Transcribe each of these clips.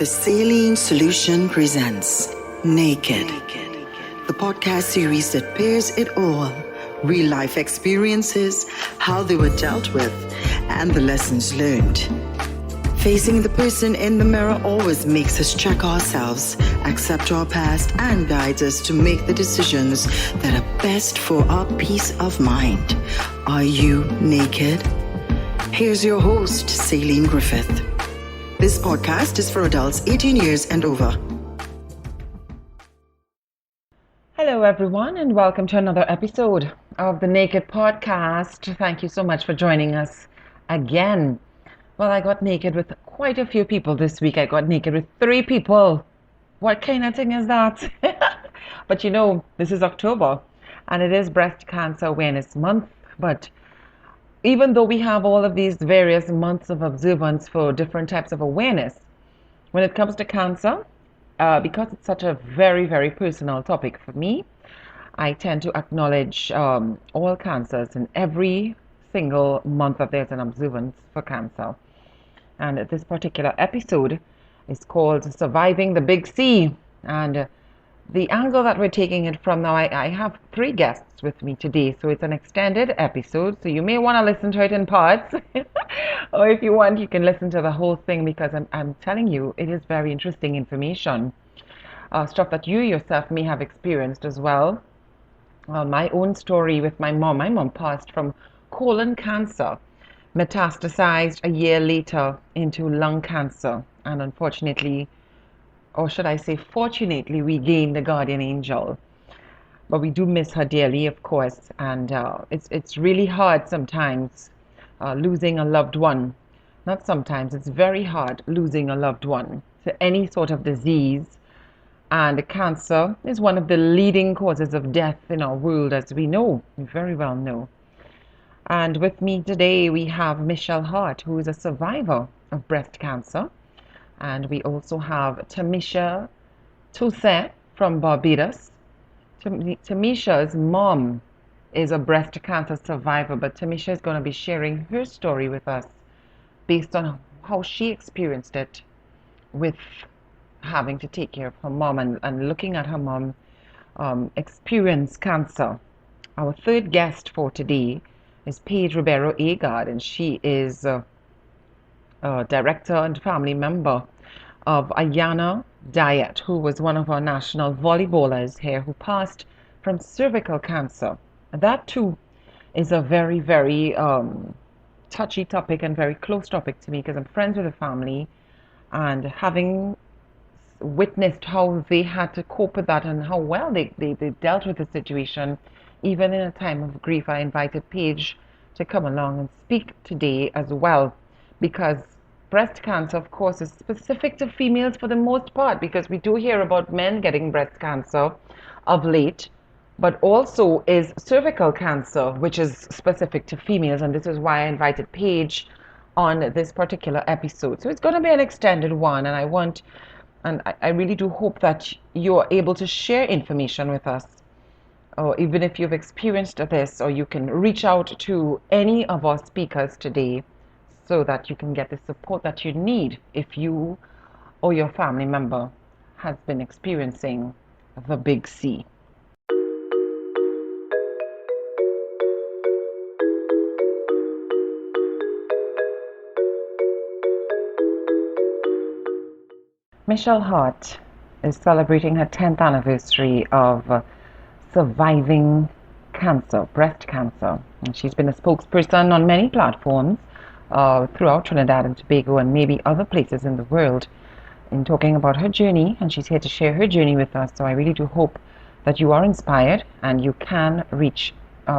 The Saline Solution presents Naked, the podcast series that pairs it all: real life experiences, how they were dealt with, and the lessons learned. Facing the person in the mirror always makes us check ourselves, accept our past, and guides us to make the decisions that are best for our peace of mind. Are you naked? Here's your host, Celia Griffith. This podcast is for adults 18 years and over. Hello, everyone, and welcome to another episode of the Naked Podcast. Thank you so much for joining us again. Well, I got naked with quite a few people this week. I got naked with 3 people. What kind of thing is that? But you know, this is October, and it is Breast Cancer Awareness Month. But even though we have all of these various months of observance for different types of awareness, when it comes to cancer, because it's such a very, very personal topic for me, I tend to acknowledge all cancers in every single month that there's an observance for cancer. And this particular episode is called Surviving the Big C. And the angle that we're taking it from now, I have 3 guests with me today, so it's an extended episode, so you may want to listen to it in parts, or if you want, you can listen to the whole thing, because I'm telling you, it is very interesting information, stuff that you yourself may have experienced as well. My own story with my mom passed from colon cancer, metastasized a year later into lung cancer, and unfortunately, or should I say fortunately, we gained a guardian angel. But we do miss her dearly, of course, and it's really hard sometimes losing a loved one. Not sometimes, it's very hard losing a loved one to any sort of disease. And cancer is one of the leading causes of death in our world, as we know, we very well know. And with me today, we have Michelle Hart, who is a survivor of breast cancer. And we also have Tamesha Toussaint from Barbados. Tamesha's mom is a breast cancer survivor, but Tamesha is going to be sharing her story with us based on how she experienced it with having to take care of her mom and looking at her mom experience cancer. Our 3rd guest for today is Paige Ribeiro-Agard, and she is director and family member of Ayanna Dyette, who was one of our national volleyballers here who passed from cervical cancer. And that too is a very, very touchy topic and very close topic to me, because I'm friends with the family, and having witnessed how they had to cope with that and how well they dealt with the situation, even in a time of grief. I invited Paige to come along and speak today as well, because breast cancer, of course, is specific to females for the most part, because we do hear about men getting breast cancer of late, but also is cervical cancer, which is specific to females, and this is why I invited Paige on this particular episode. So it's going to be an extended one, and I really do hope that you're able to share information with us, or even if you've experienced this, or you can reach out to any of our speakers today, so that you can get the support that you need if you or your family member has been experiencing the big C. Michelle Hart is celebrating her 10th anniversary of surviving cancer, breast cancer. And she's been a spokesperson on many platforms throughout Trinidad and Tobago and maybe other places in the world in talking about her journey, and she's here to share her journey with us. So I really do hope that you are inspired and you can reach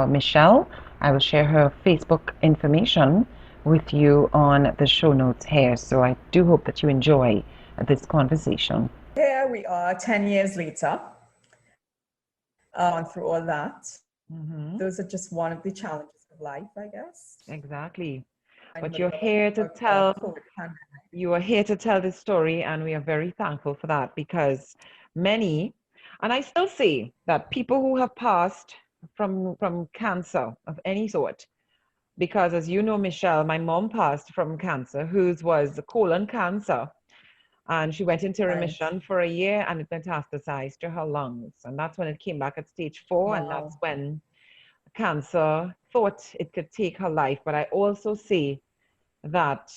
Michelle. I will share her Facebook information with you on the show notes here. So I do hope that you enjoy this conversation. Here we are 10 years later, on through all that. Mm-hmm. Those are just one of the challenges of life, I guess. Exactly. But you're here to tell, you are here to tell this story, and we are very thankful for that, because many, and I still say that people who have passed from cancer of any sort, because as you know, Michelle, my mom passed from cancer, whose was colon cancer. And she went into Right. remission for a year and it metastasized to her lungs. And that's when it came back at stage 4. And that's Wow. when cancer thought it could take her life. But I also see that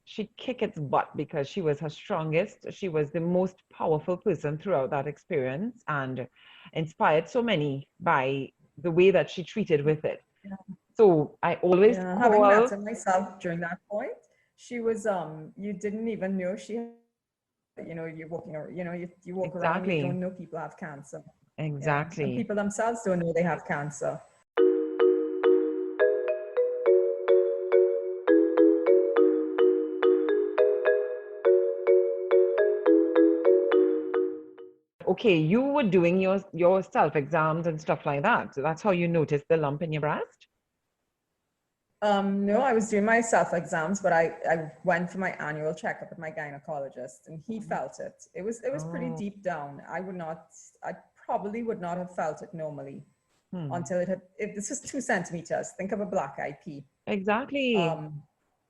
she kicked its butt because she was her strongest. She was the most powerful person throughout that experience and inspired so many by the way that she treated with it. Yeah. So I always Yeah. Having met call. her myself during that point, she was you didn't even know she had, you're walking around, you walk around, you Exactly. don't know people have cancer. Yeah. And Exactly. people themselves don't know they have cancer. Okay, you were doing your self exams and stuff like that. So that's how you noticed the lump in your breast? No, I was doing my self-exams, but I went for my annual checkup with my gynecologist and he felt it. It was pretty Oh. deep down. I probably would not have felt it normally Hmm. until if this is 2 centimeters. Think of a black eye pea. Exactly.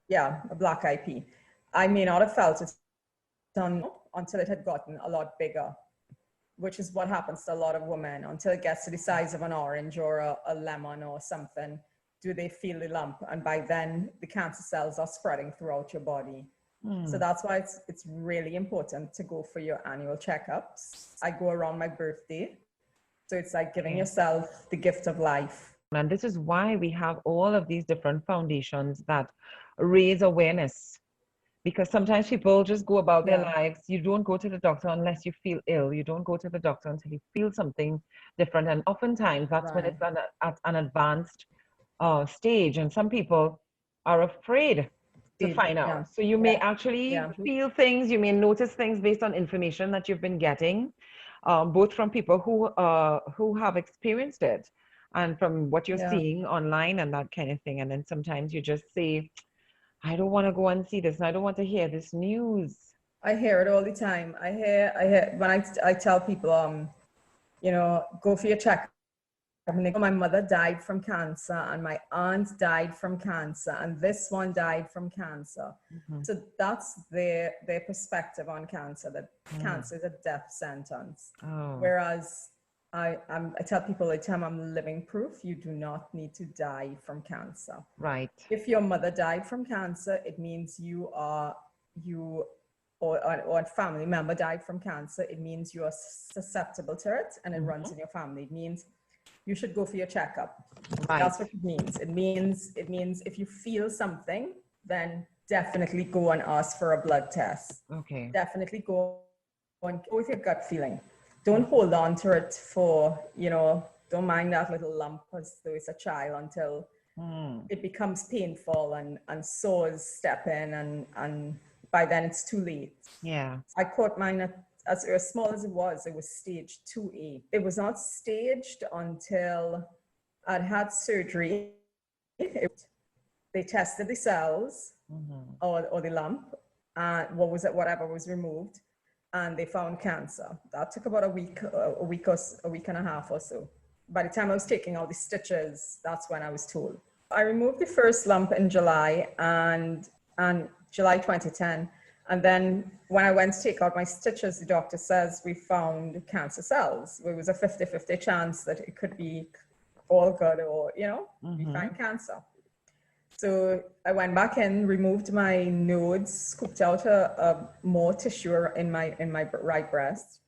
Yeah, a black eye pea. I may not have felt it until it had gotten a lot bigger, which is what happens to a lot of women until it gets to the size of an orange or a lemon or something. Do they feel the lump? And by then, the cancer cells are spreading throughout your body. So that's why it's really important to go for your annual checkups. I go around my birthday. So it's like giving yourself the gift of life. And this is why we have all of these different foundations that raise awareness. Because sometimes people just go about their Yeah, lives. You don't go to the doctor unless you feel ill. You don't go to the doctor until you feel something different. And oftentimes that's when right. it's at an advanced stage. And some people are afraid to find out. Yeah, So you may actually yeah, feel things, you may notice things based on information that you've been getting, both from people who have experienced it and from what you're yeah. seeing online and that kind of thing. And then sometimes you just say, I don't want to go and see this, and I don't want to hear this news. I hear it all the time. I hear when I tell people, go for your checkup. My mother died from cancer, and my aunt died from cancer, and this one died from cancer. So that's their perspective on cancer. That cancer is a death sentence. Oh, Whereas I tell people all the time, I'm living proof. You do not need to die from cancer. right. If your mother died from cancer, it means you or a family member died from cancer, it means you are susceptible to it and it runs in your family. It means you should go for your checkup. Right. That's what it means. It means if you feel something, then definitely go and ask for a blood test. Okay. Definitely go with your gut feeling. Don't hold on to it for, don't mind that little lump as though it's a child until it becomes painful and sores step in and by then it's too late. Yeah. I caught mine as small as it was stage 2A. It was not staged until I'd had surgery. They tested the cells or the lump, whatever was removed, and they found cancer. That took about a week and a half or so. By the time I was taking all the stitches, that's when I was told. I removed the first lump in July and July 2010. And then when I went to take out my stitches, the doctor says we found cancer cells. It was a 50-50 chance that it could be all good or, we find cancer. So I went back in, removed my nodes, scooped out more tissue in my right breast,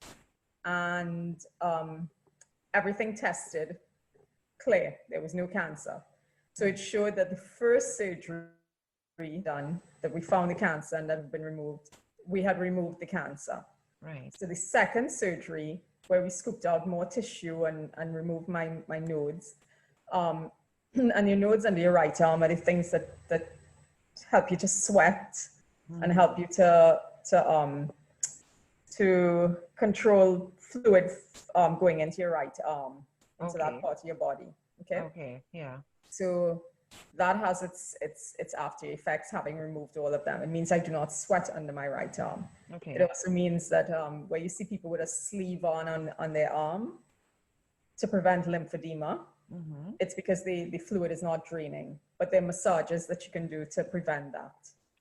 and everything tested clear. There was no cancer. So it showed that the first surgery done, that we found the cancer and that had been removed, we had removed the cancer. Right. So the second surgery, where we scooped out more tissue and removed my nodes, and your nodes under your right arm are the things that help you to sweat and help you to control fluid going into your right arm, into that part of your body. Okay. Okay. Yeah. So that has its after effects, having removed all of them. It means I do not sweat under my right arm. Okay. It also means that where you see people with a sleeve on their arm to prevent lymphedema, it's because the fluid is not draining. But there are massages that you can do to prevent that.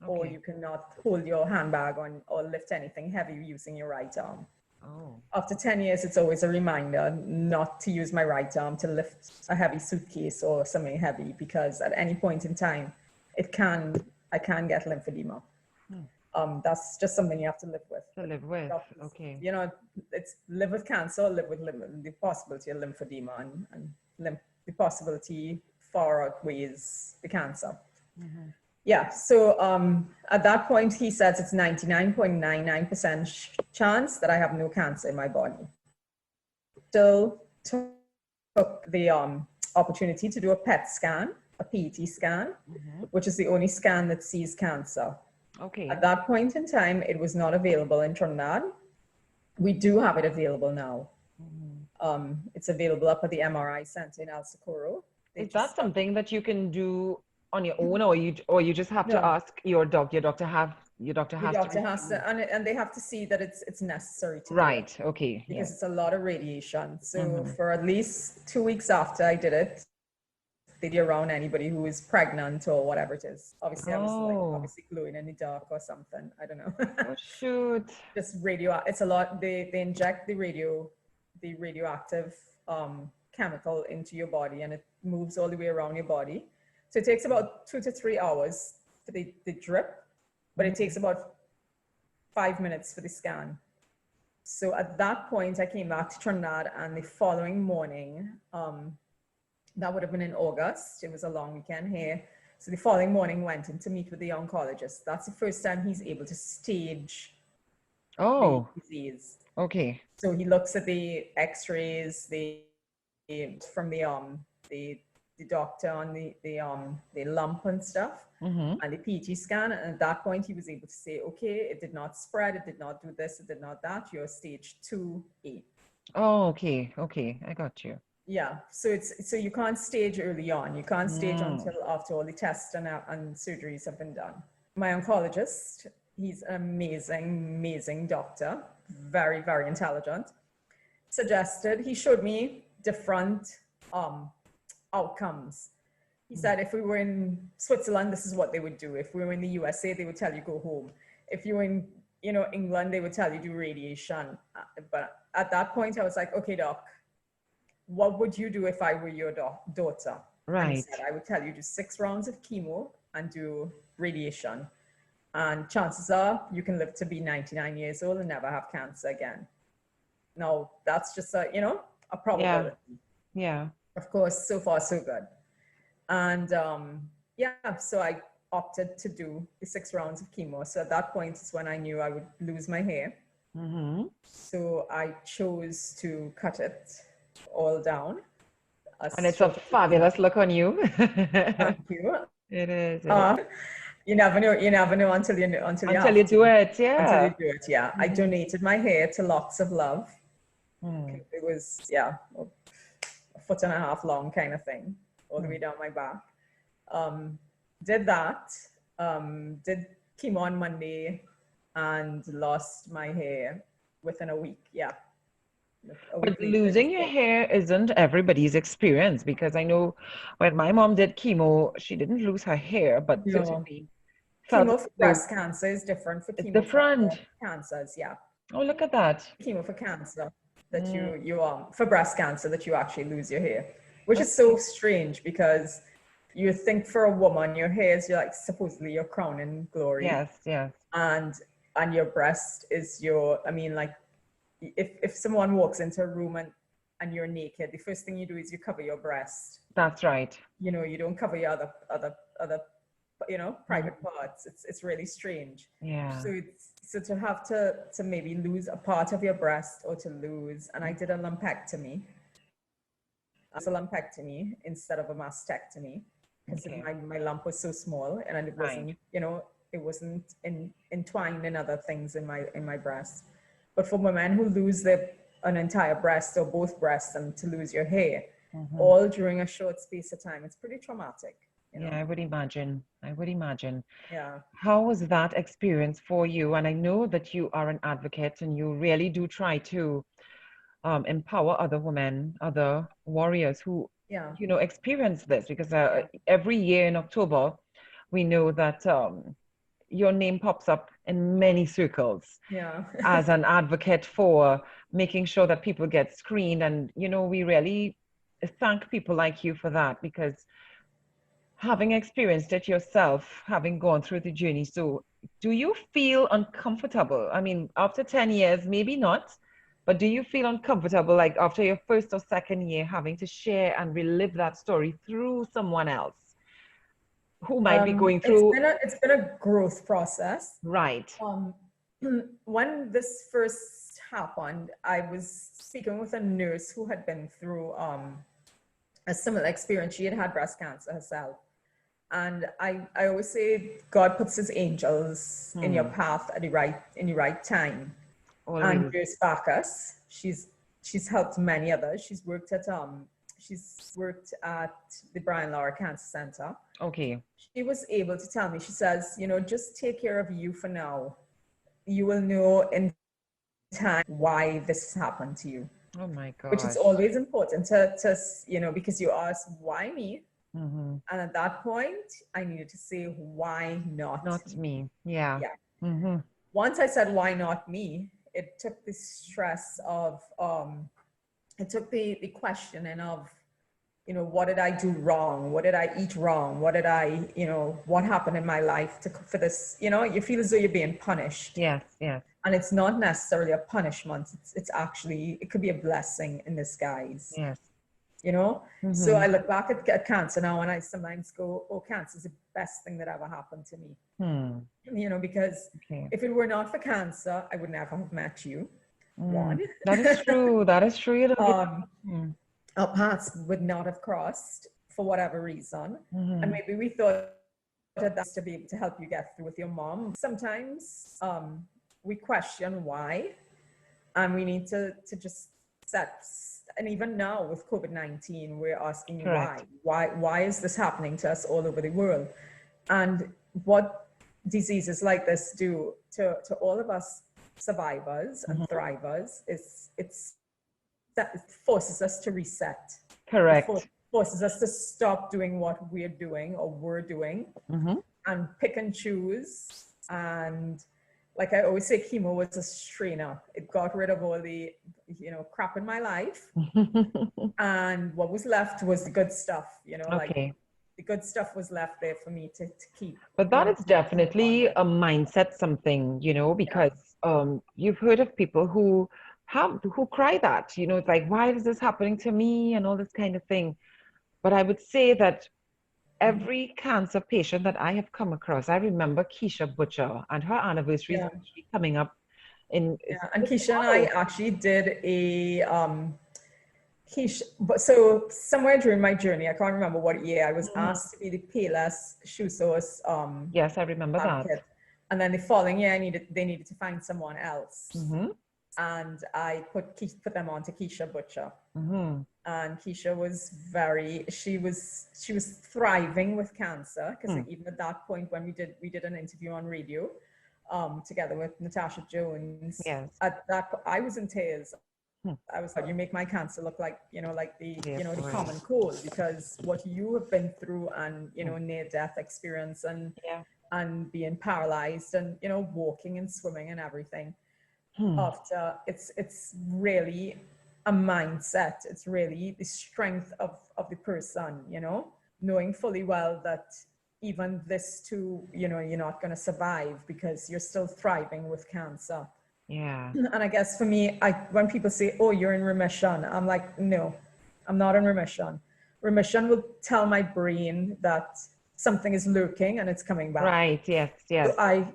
or Okay. you cannot hold your handbag on or lift anything heavy using your right arm. Oh. After 10 years, it's always a reminder not to use my right arm to lift a heavy suitcase or something heavy, because at any point in time, I can get lymphedema. That's just something you have to live with. To live with. Doctors, Okay. you know, it's live with cancer, or live with the possibility of lymphedema, and the possibility far outweighs the cancer. Yeah, so at that point, he says it's 99.99% chance that I have no cancer in my body. Still took the opportunity to do a PET scan, a PET scan, which is the only scan that sees cancer. Okay. At that point in time, it was not available in Trinidad. We do have it available now. It's available up at the MRI Center in El Socorro. Is that something that you can do on your own, or you just have to No. ask your doctor? Your doctor has The doctor has to, and they have to see that it's necessary to do it. Right. Okay. Because Yes. it's a lot of radiation. So for at least 2 weeks after I did it, they did around anybody who is pregnant or whatever it is. Obviously, I was like obviously glowing in the dark or something. I don't know. Oh shoot. Just radio. It's a lot. They inject the radioactive chemical into your body, and it moves all the way around your body. So it takes about 2 to 3 hours for the drip, but it takes about 5 minutes for the scan. So at that point, I came back to Trinidad, and the following morning, that would have been in August. It was a long weekend here. So the following morning, went in to meet with the oncologist. That's the first time he's able to stage the disease. Okay. So he looks at the X-rays, from the doctor on the lump and stuff, and the PET scan. And at that point, he was able to say, okay, it did not spread, it did not do this, it did not that. You're stage 2A. Oh, okay. Okay. I got you. Yeah. So you can't stage early on. You can't stage until after all the tests and surgeries have been done. My oncologist, he's an amazing doctor, very, very intelligent. He showed me different outcomes. He said if we were in Switzerland, this is what they would do. If we were in the USA, they would tell you go home. If you were in England, they would tell you do radiation. But at that point, I was like, okay, doc, what would you do if I were your daughter? Right. And he said, I would tell you do 6 rounds of chemo and do radiation. And chances are you can live to be 99 years old and never have cancer again. Now, that's just a probability. Yeah. Of course, so far, so good. And so I opted to do the 6 rounds of chemo. So at that point is when I knew I would lose my hair. So I chose to cut it all down. And it's a fabulous look on you. Thank you. It is. You never know until you do it. Yeah. I donated my hair to Locks of Love. It was a 1.5 foot long kind of thing, all the way down my back. Did that. Did chemo on Monday and lost my hair within a week. Yeah. But losing your hair isn't everybody's experience, because I know when my mom did chemo, she didn't lose her hair, but certainly chemo for breast cancer is different for chemo for cancers. Yeah. Oh, look at that. Chemo for cancer that you for breast cancer that you actually lose your hair, which is so strange, because you think for a woman your hair is supposedly your crown and glory. Yes. And your breast is if someone walks into a room and you're naked, the first thing you do is you cover your breast. That's right. You don't cover your other private parts. It's really strange. Yeah. So to have to maybe lose a part of your breast, or to lose, and I did a lumpectomy. It's a lumpectomy instead of a mastectomy, because my lump was so small, and it wasn't, it wasn't entwined in other things in my breast. But for women who lose an entire breast or both breasts, and to lose your hair all during a short space of time, it's pretty traumatic. Yeah, I would imagine. Yeah. How was that experience for you? And I know that you are an advocate, and you really do try to empower other women, other warriors who, experience this, because every year in October, we know that your name pops up in many circles Yeah. as an advocate for making sure that people get screened. And, you know, we really thank people like you for that, because having experienced it yourself, having gone through the journey. So do you feel uncomfortable? I mean, after 10 years, maybe not, but do you feel uncomfortable, like after your first or second year, having to share and relive that story through someone else who might be going through? It's been a growth process. Right. When this first happened, I was speaking with a nurse who had been through a similar experience. She had had breast cancer herself. And I always say God puts his angels in your path at the right time. Always. And Grace Bacchus, she's helped many others. She's worked at the Brian Laura Cancer Center. Okay. She was able to tell me, she says, you know, just take care of you for now. You will know in time why this happened to you. Oh my God. Which is always important to you know, because you ask, why me? Mm-hmm. And at that point, I needed to say, why not me? Yeah. Yeah. Mm-hmm. Once I said, why not me? It took the stress of, it took the questioning of, you know, what did I do wrong? What did I eat wrong? What did I, you know, what happened in my life for this? You know, you feel as though you're being punished. Yes, yes. And it's not necessarily a punishment. It's actually, it could be a blessing in disguise. Yes. You know? Mm-hmm. So I look back at cancer now and I sometimes go, oh, cancer is the best thing that ever happened to me. You know, because if it were not for cancer, I would never have met you. One. That is true. That is true. Our paths would not have crossed for whatever reason. And maybe we thought that that's to be able to help you get through with your mom. Sometimes we question why, and we need to just set, and even now with COVID-19, we're asking why is this happening to us all over the world? And what diseases like this do to all of us survivors and thrivers is it forces us to reset. Correct. It forces us to stop doing what we're doing or we're doing and pick and choose. And like I always say, chemo was a strainer. It got rid of all the, you know, crap in my life. And what was left was the good stuff, you know, like the good stuff was left there for me to keep. But that is definitely a mindset something, you know, because you've heard of people who cry that, you know, it's like, why is this happening to me and all this kind of thing. But I would say that every cancer patient that I have come across, I remember Keisha Butcher, and her anniversary is actually coming up in. And Keisha and I actually did a Keisha, but so somewhere during my journey, I can't remember what year, I was asked to be the Payless Shoe Source. Yes, I remember that. And then the following year, they needed to find someone else. And I put them on to Keisha Butcher. And Keisha was she was thriving with cancer, because even at that point when we did an interview on radio together with Natasha Jones, at that I was in tears. I was like, you make my cancer look like, you know, like the common cold, because what you have been through, and, you know, near death experience, and being paralyzed, and, you know, walking and swimming and everything. After it's really a mindset. It's really the strength of the person, you know, knowing fully well that even this too, you know, you're not going to survive because you're still thriving with cancer. Yeah. And I guess for me, when people say, oh, you're in remission, I'm like, no, I'm not in remission. Remission will tell my brain that something is lurking and it's coming back. Right. Yes. Yes. So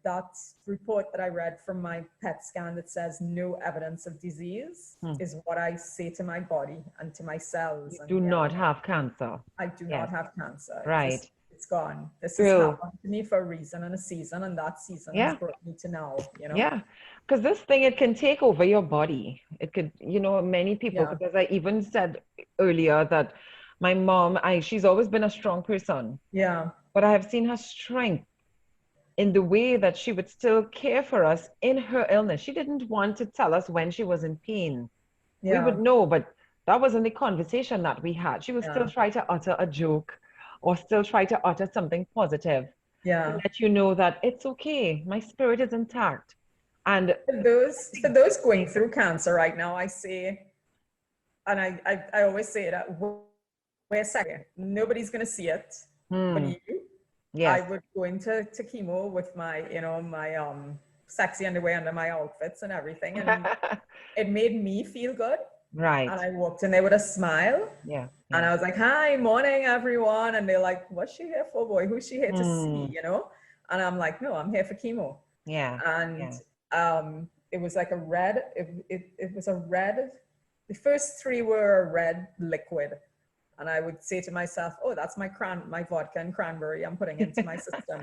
that report that I read from my PET scan that says no evidence of disease is what I say to my body and to my cells. You do not have cancer. I do not have cancer. Right. It's gone. This has happened to me for a reason and a season, and that season has brought me to now, you know? Yeah, because this thing, it can take over your body. It could, you know, many people, because I even said earlier that my mom, she's always been a strong person. Yeah. But I have seen her strength in the way that she would still care for us in her illness. She didn't want to tell us when she was in pain. We would know, but that wasn't the conversation that we had. She would still try to utter a joke or still try to utter something positive. Yeah. let you know that it's okay. My spirit is intact. And For those going through cancer right now, I say, and I always say that we're second. Nobody's gonna see it but you. I yes. would go into chemo with my, my sexy underwear under my outfits and everything, and it made me feel good. Right. And I walked in there with a smile. Yeah. And I was like, "Hi, morning, everyone." And they're like, "What's she here for, boy? Who's she here to see?" And I'm like, "No, I'm here for chemo." Yeah. And it was like a red. It was a red. The first three were a red liquid. And I would say to myself, "Oh, that's my vodka and cranberry I'm putting into my system."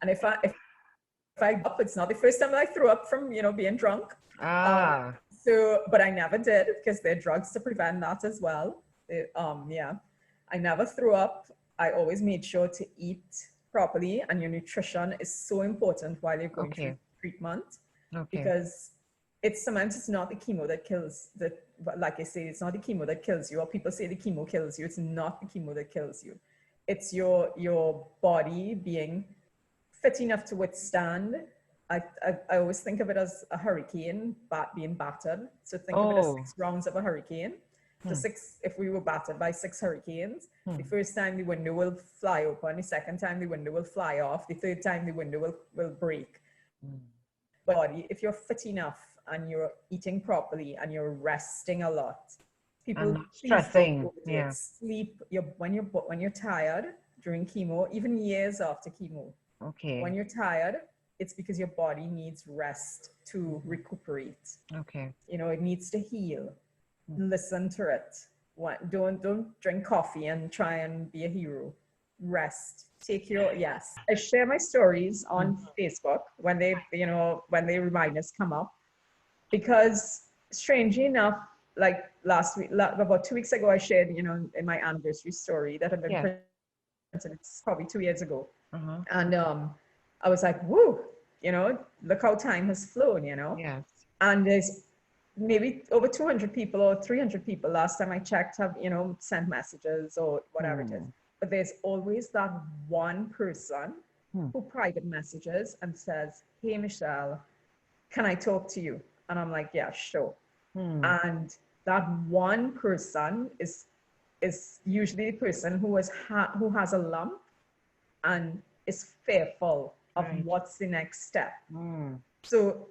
And if I up, it's not the first time that I threw up from being drunk. But I never did, because there are drugs to prevent that as well. I never threw up. I always made sure to eat properly, and your nutrition is so important while you're going through treatment, because sometimes it's not the chemo that kills like I say, it's not the chemo that kills you, or people say the chemo kills you. It's not the chemo that kills you. It's your body being fit enough to withstand. I always think of it as a hurricane being battered. So think of it as 6 rounds of a hurricane. So if we were battered by 6 hurricanes, the first time the window will fly open, the second time the window will fly off, the third time the window will break. But if you're fit enough and you're eating properly and you're resting a lot, people stressing, sleep. When you're tired during chemo, even years after chemo, when you're tired, it's because your body needs rest to recuperate. It needs to heal. Listen to it. Don't drink coffee and try and be a hero. Rest. I share my stories on Facebook when the reminders come up, because strangely enough, like last week, about 2 weeks ago, I shared, in my anniversary story that had been printed. It's probably 2 years ago. And I was like, woo, look how time has flown, Yes. And there's maybe over 200 people or 300 people last time I checked have, sent messages or whatever it is. But there's always that one person who private messages and says, "Hey, Michelle, can I talk to you?" And I'm like, "Yeah, sure." And that one person is usually the person who has a lump and is fearful of what's the next step. So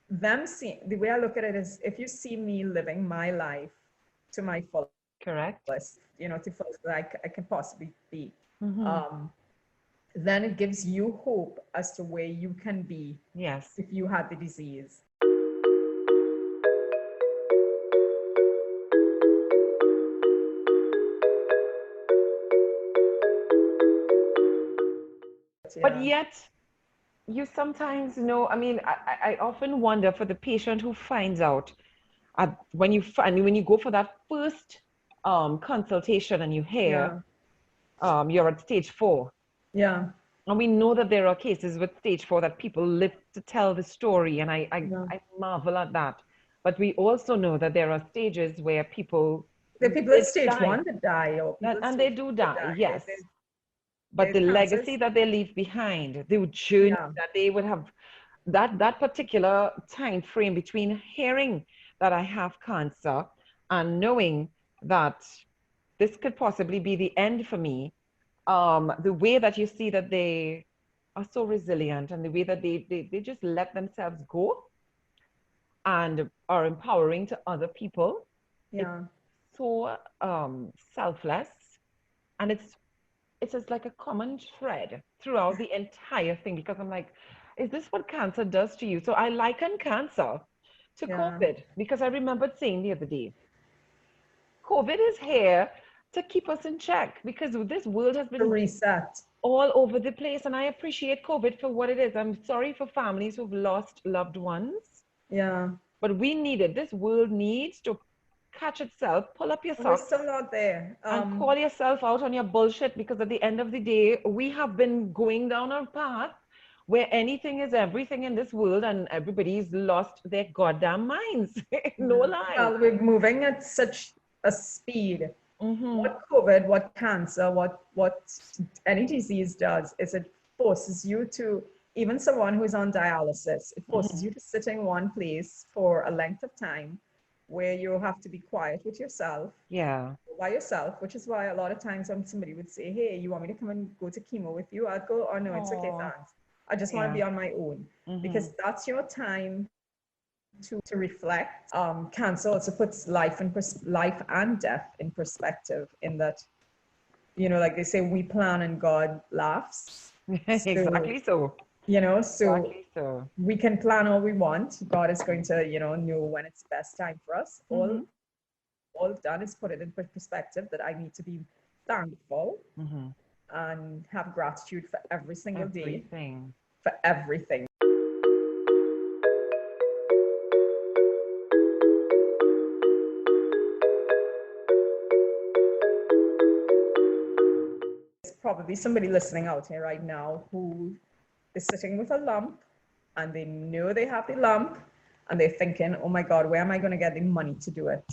the way I look at it is, if you see me living my life to my fullest, to fullest that I can possibly be, then it gives you hope as to where you can be if you had the disease. But yet, you sometimes know, I often wonder for the patient who finds out when you go for that first consultation and you hear you're at stage 4. Yeah. And we know that there are cases with stage 4 that people live to tell the story, and I marvel at that. But we also know that there are stages where people at stage 1 that die, and they do die, yes. But the legacy that they leave behind, the journey that they would have, that particular time frame between hearing that I have cancer and knowing that this could possibly be the end for me, the way that you see that they are so resilient, and the way that they just let themselves go and are empowering to other people. It's so selfless, and it's just like a common thread throughout the entire thing, because I'm like, is this what cancer does to you? So I liken cancer to COVID, because I remembered saying the other day, COVID is here to keep us in check, because this world has been reset all over the place. And I appreciate COVID for what it is. I'm sorry for families who've lost loved ones. But we need it. This world needs to catch itself, pull up your socks, we're still not there, and call yourself out on your bullshit, because at the end of the day, we have been going down a path where anything is everything in this world, and everybody's lost their goddamn minds. No lie. Well, we're moving at such a speed. What COVID, what cancer, what any disease does is it forces you to, even someone who's on dialysis, it forces you to sit in one place for a length of time where you have to be quiet with yourself. Yeah. By yourself, which is why a lot of times when somebody would say, hey, you want me to come and go to chemo with you? I'd go, oh no, it's okay, Aw. thanks. I just want to be on my own. Because that's your time to reflect. Cancer also puts life and death in perspective, in that, you know, like they say, we plan and God laughs. Exactly so. You know, so Exactly so. we can plan all we want. God is going to, you know when it's best time for us. All I've done is put it in perspective that I need to be thankful and have gratitude for every single day, Everything. for everything. There's probably somebody listening out here right now who is sitting with a lump, and they know they have the lump, and they're thinking, oh my God, where am I going to get the money to do it?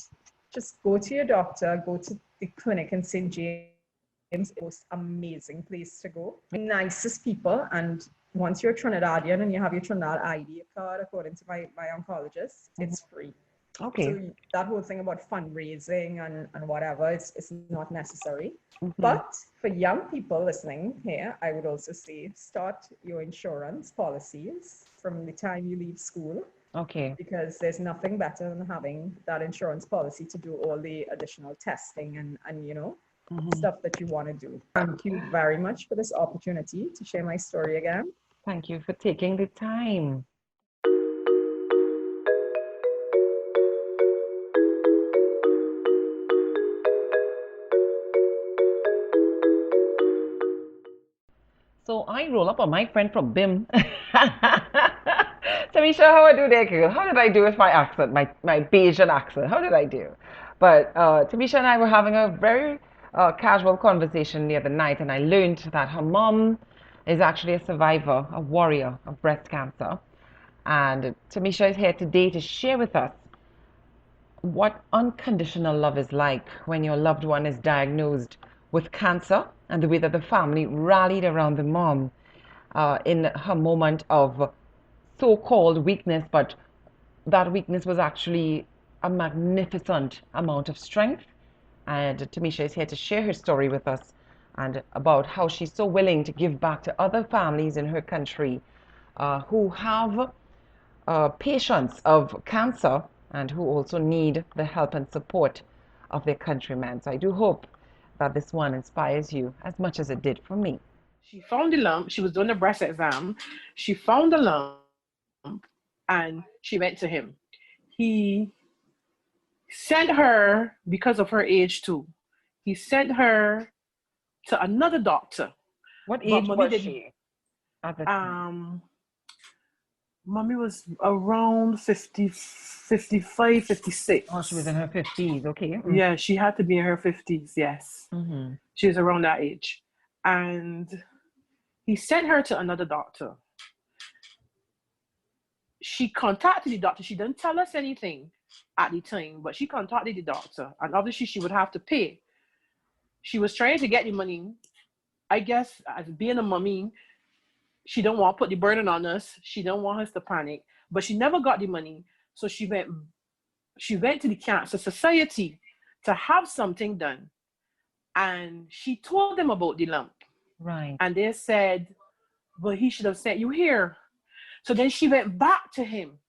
Just go to your doctor, go to the clinic in St. James. It's the most amazing place to go. The nicest people, and once you're Trinidadian and you have your Trinidad ID card, according to my oncologist, it's free. Okay. So that whole thing about fundraising and whatever, it's not necessary. But for young people listening here, I would also say start your insurance policies from the time you leave school. Okay. Because there's nothing better than having that insurance policy to do all the additional testing and stuff that you want to do. Thank you very much for this opportunity to share my story again. Thank you for taking the time. So I roll up on my friend from BIM. Tamesha, how I do there, girl? How did I do with my accent, my Bayesian accent? How did I do? But Tamesha and I were having a very casual conversation the other night, and I learned that her mom is actually a survivor, a warrior of breast cancer. And Tamesha is here today to share with us what unconditional love is like when your loved one is diagnosed with cancer, and the way that the family rallied around the mom in her moment of so-called weakness, but that weakness was actually a magnificent amount of strength. And Tamesha is here to share her story with us, and about how she's so willing to give back to other families in her country who have patients of cancer and who also need the help and support of their countrymen. So I do hope that this one inspires you as much as it did for me. She found the lump. She was doing a breast exam. She found the lump and she went to him. He sent her, because of her age too, he sent her to another doctor. What age was she at the time? Mommy was around 50, 55, 56. Oh, she was in her 50s, okay. Yeah, she had to be in her 50s, yes. She was around that age. And he sent her to another doctor. She contacted the doctor. She didn't tell us anything at the time, but she contacted the doctor. And obviously she would have to pay. She was trying to get the money. I guess, as being a mommy, she don't want to put the burden on us. She don't want us to panic. But she never got the money. So she went to the Cancer Society to have something done. And she told them about the lump. Right. And they said, well, he should have sent you here. So then she went back to him.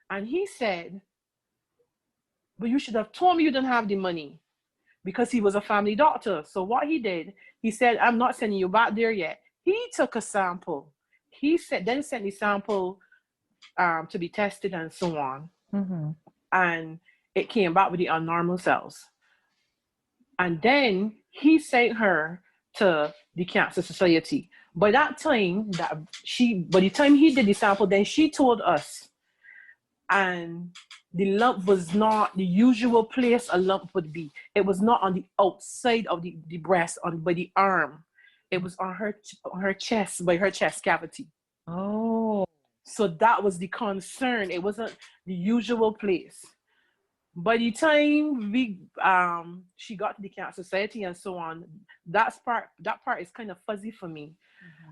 And he said, but you should have told me you didn't have the money. Because he was a family doctor. So what he did, he said, I'm not sending you back there yet. He took a sample. He then sent the sample to be tested and so on. And it came back with the abnormal cells. And then he sent her to the Cancer Society. By that time, by the time he did the sample, then she told us. And the lump was not the usual place a lump would be. It was not on the outside of the breast, by the arm. It was on her chest, by her chest cavity. Oh. So that was the concern. It wasn't the usual place. By the time she got to the Cancer Society and so on, that part is kind of fuzzy for me.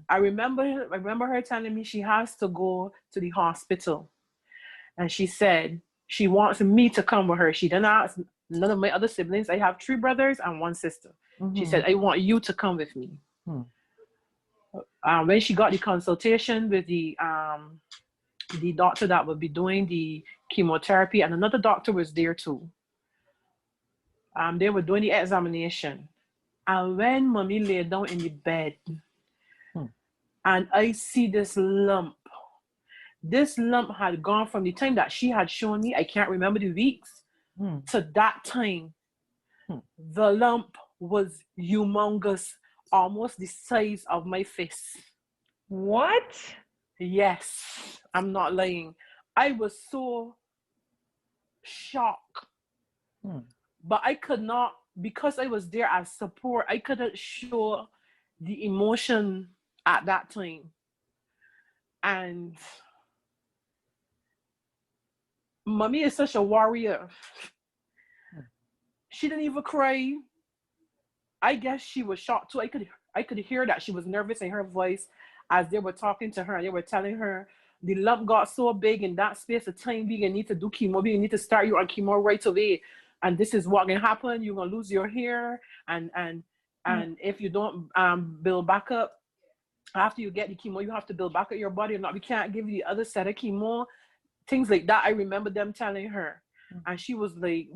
I remember her telling me she has to go to the hospital. And she said she wants me to come with her. She didn't ask none of my other siblings. I have 3 brothers and 1 sister. She said, I want you to come with me. When she got the consultation with the doctor that would be doing the chemotherapy, and another doctor was there too. They were doing the examination. And when mommy lay down in the bed, and I see this lump had gone from the time that she had shown me, I can't remember the weeks, to that time. The lump was humongous, almost the size of my fist. What? Yes, I'm not lying. I was so shocked. But I could not, because I was there as support, I couldn't show the emotion at that time. And mommy is such a warrior. She didn't even cry. I guess she was shocked too. I could hear that she was nervous in her voice as they were talking to her. They were telling her the lump got so big in that space of time. We need to do chemo. We need to start you on chemo right away. And this is what can happen. You're gonna lose your hair, and if you don't build back up after you get the chemo, you have to build back up your body. Or not, we can't give you the other set of chemo. Things like that. I remember them telling her, and she was like,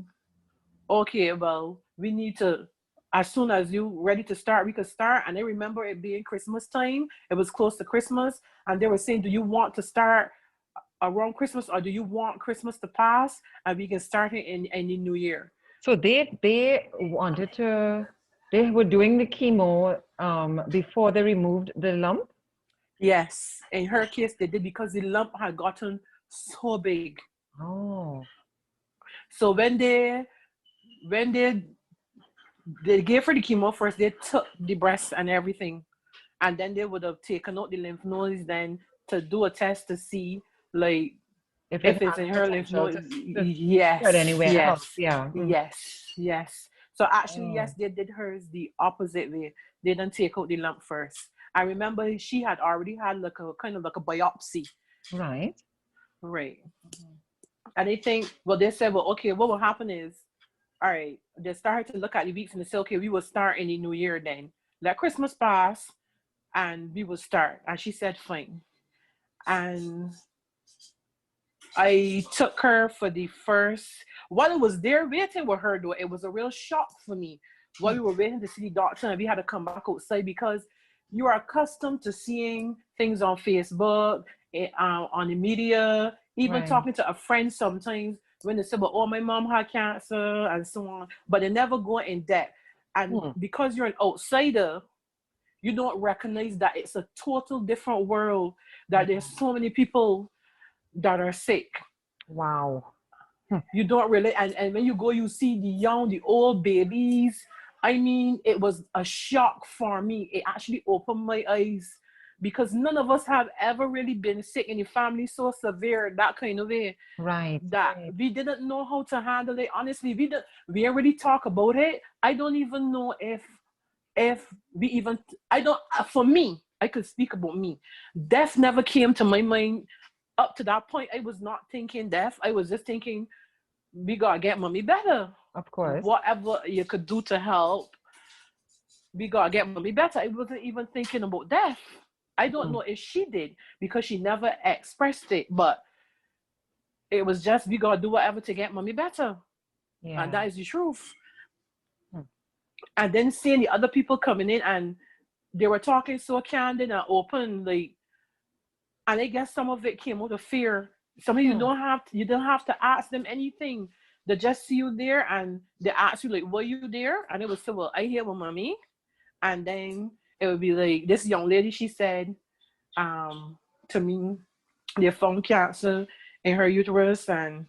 "Okay, well, we need to. As soon as you ready to start, we could start." And I remember it being Christmas time. It was close to Christmas, and they were saying, "Do you want to start around Christmas, or do you want Christmas to pass and we can start it in the new year?" So they wanted to. They were doing the chemo before they removed the lump. Yes, in her case they did, because the lump had gotten so big. Oh. So when they gave her the chemo first, they took the breast and everything, and then they would have taken out the lymph nodes then to do a test to see like if it's in her lymph node. Yes, anywhere else. Yeah. Yes. So actually, yes, they did hers the opposite way. They didn't take out the lump first. I remember she had already had like a kind of like a biopsy. Right. And they said, well, okay, what will happen is, all right, they started to look at the weeks and they said, okay, we will start in the new year then. Let Christmas pass and we will start. And she said, fine. And I took her for the first, while I was there waiting with her though, it was a real shock for me. While we were waiting to see the doctor, and we had to come back outside, because you are accustomed to seeing things on Facebook, on the media, even talking to a friend sometimes when they say, well, oh, my mom had cancer and so on, but they never go in depth. And because you're an outsider, you don't recognize that it's a total different world, that there's so many people that are sick. Wow. You don't really, and when you go, you see the young, the old babies. I mean, it was a shock for me. It actually opened my eyes, because none of us have ever really been sick in the family so severe, that kind of way. Right. That we didn't know how to handle it. Honestly, we already talk about it. I don't even know if we even, for me, I could speak about me. Death never came to my mind. Up to that point, I was not thinking death. I was just thinking, we gotta get mommy better. Of course. Whatever you could do to help, we gotta get mommy better. I wasn't even thinking about death. I don't know if she did, because she never expressed it, but it was just, we gotta do whatever to get mommy better. Yeah. And that is the truth. And then seeing the other people coming in, and they were talking so candid and open, like, and I guess some of it came out of fear. Some of you don't have to ask them anything. They just see you there and they ask you, like, were you there? And it was so, well, I here with mommy. And then it would be like, this young lady, she said to me, they found cancer in her uterus and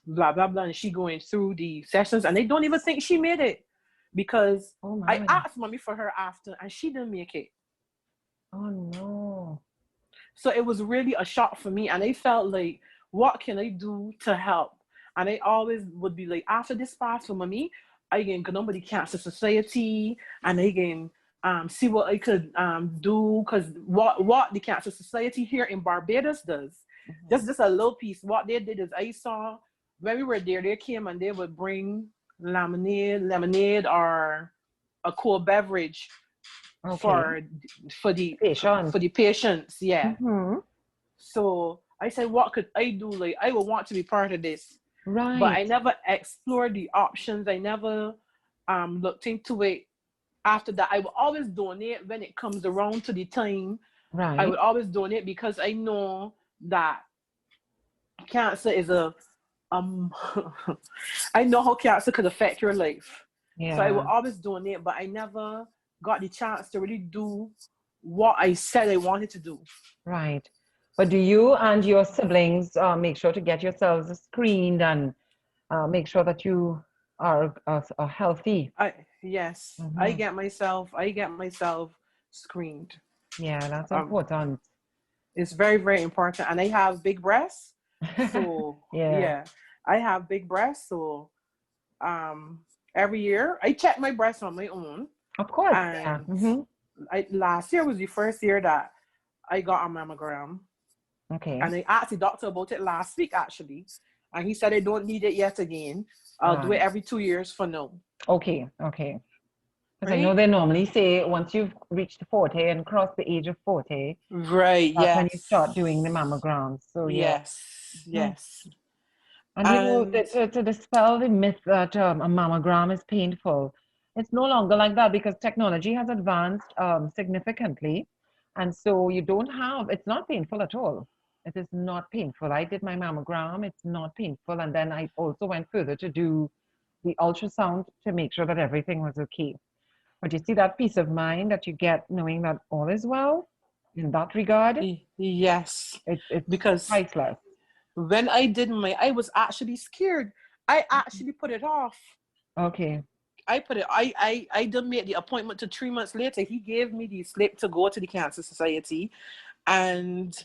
blah, blah, blah. And she going through the sessions, and they don't even think she made it, because I asked mommy for her after, and she didn't make it. Oh, no. So it was really a shock for me. And I felt like, what can I do to help? And I always would be like, after this pass for mommy, I can go to the Cancer Society, and I can see what I could do, because what the Cancer Society here in Barbados does, just a little piece. What they did is, I saw when we were there, they came and they would bring lemonade or a cool beverage for the patients. Yeah. So I said, what could I do? Like, I would want to be part of this. Right. But I never explored the options. I never looked into it. After that, I will always donate when it comes around to the time. Right. I would always donate, because I know that cancer is I know how cancer could affect your life. Yeah. So I will always donate, but I never got the chance to really do what I said I wanted to do. Right. But do you and your siblings make sure to get yourselves screened and make sure that you are healthy? Yes. I get myself screened. Yeah, that's important. It's very, very important. And I have big breasts. So yeah, I have big breasts. So every year I check my breasts on my own. Of course. And last year was the first year that I got a mammogram. Okay. And I asked the doctor about it last week, actually. And he said I don't need it yet again. I'll do it every 2 years for now. Okay. Because I know they normally say once you've reached 40 and crossed the age of 40, right? That's when you start doing the mammograms. So yes. And you know, to dispel the myth that a mammogram is painful, it's no longer like that, because technology has advanced significantly, and so it's not painful at all. It is not painful. I did my mammogram. It's not painful, and then I also went further to do the ultrasound to make sure that everything was okay. But you see that peace of mind that you get knowing that all is well in that regard? Yes. It's because priceless. When I did I was actually scared. I actually put it off. Okay. I done made the appointment to 3 months later. He gave me the slip to go to the Cancer Society, and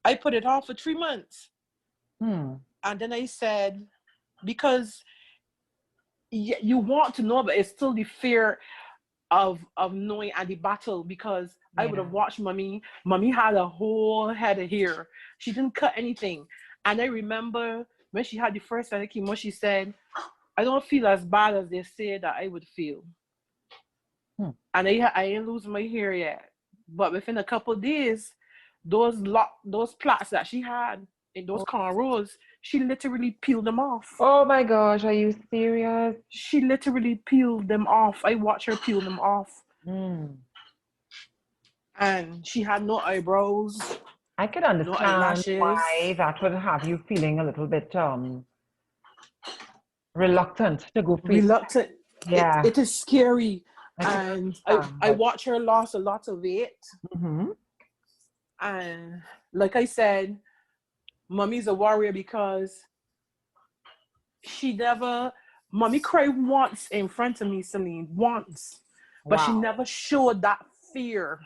I put it off for 3 months. And then I said, because you want to know, but it's still the fear of knowing and the battle, because I would have watched mommy had a whole head of hair. She didn't cut anything. And I remember when she had the first round of chemo, she said, I don't feel as bad as they say that I would feel. And I ain't lose my hair yet. But within a couple of days, those plaques that she had in those cornrows, she literally peeled them off. Oh my gosh, are you serious? She literally peeled them off. I watched her peel them off. And she had no eyebrows. I could understand why that would have you feeling a little bit reluctant to go face. Reluctant. Yeah. It is scary. And I watched her lost a lot of weight. And like I said, mommy's a warrior, because mommy cried once in front of me, Celine, once. But she never showed that fear.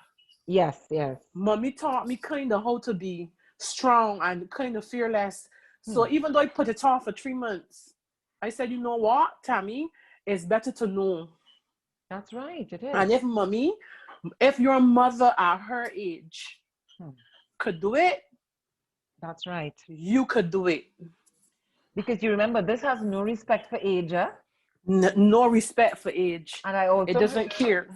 Yes. Mommy taught me kind of how to be strong and kind of fearless. So even though I put it off for 3 months, I said, you know what, Tammy, it's better to know. That's right, it is. And if your mother at her age could do it, that's right, you could do it. Because you remember, this has no respect for age. No respect for age. And it doesn't care.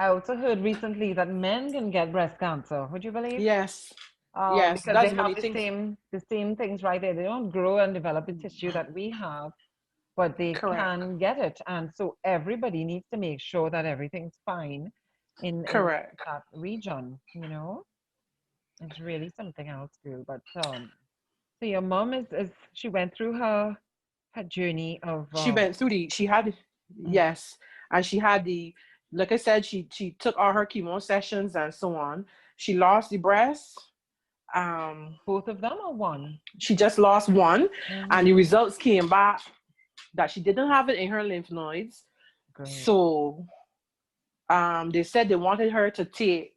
I also heard recently that men can get breast cancer. Would you believe? Yes. Because they have the same things right there. They don't grow and develop the tissue that we have, but they can get it. And so everybody needs to make sure that everything's fine in that region, you know? It's really something else too. But so your mom she went through her journey of she went through yes, and she had like I said, she took all her chemo sessions and so on. She lost the breasts. Both of them or one? She just lost one. And the results came back that she didn't have it in her lymph nodes. Great. So they said they wanted her to take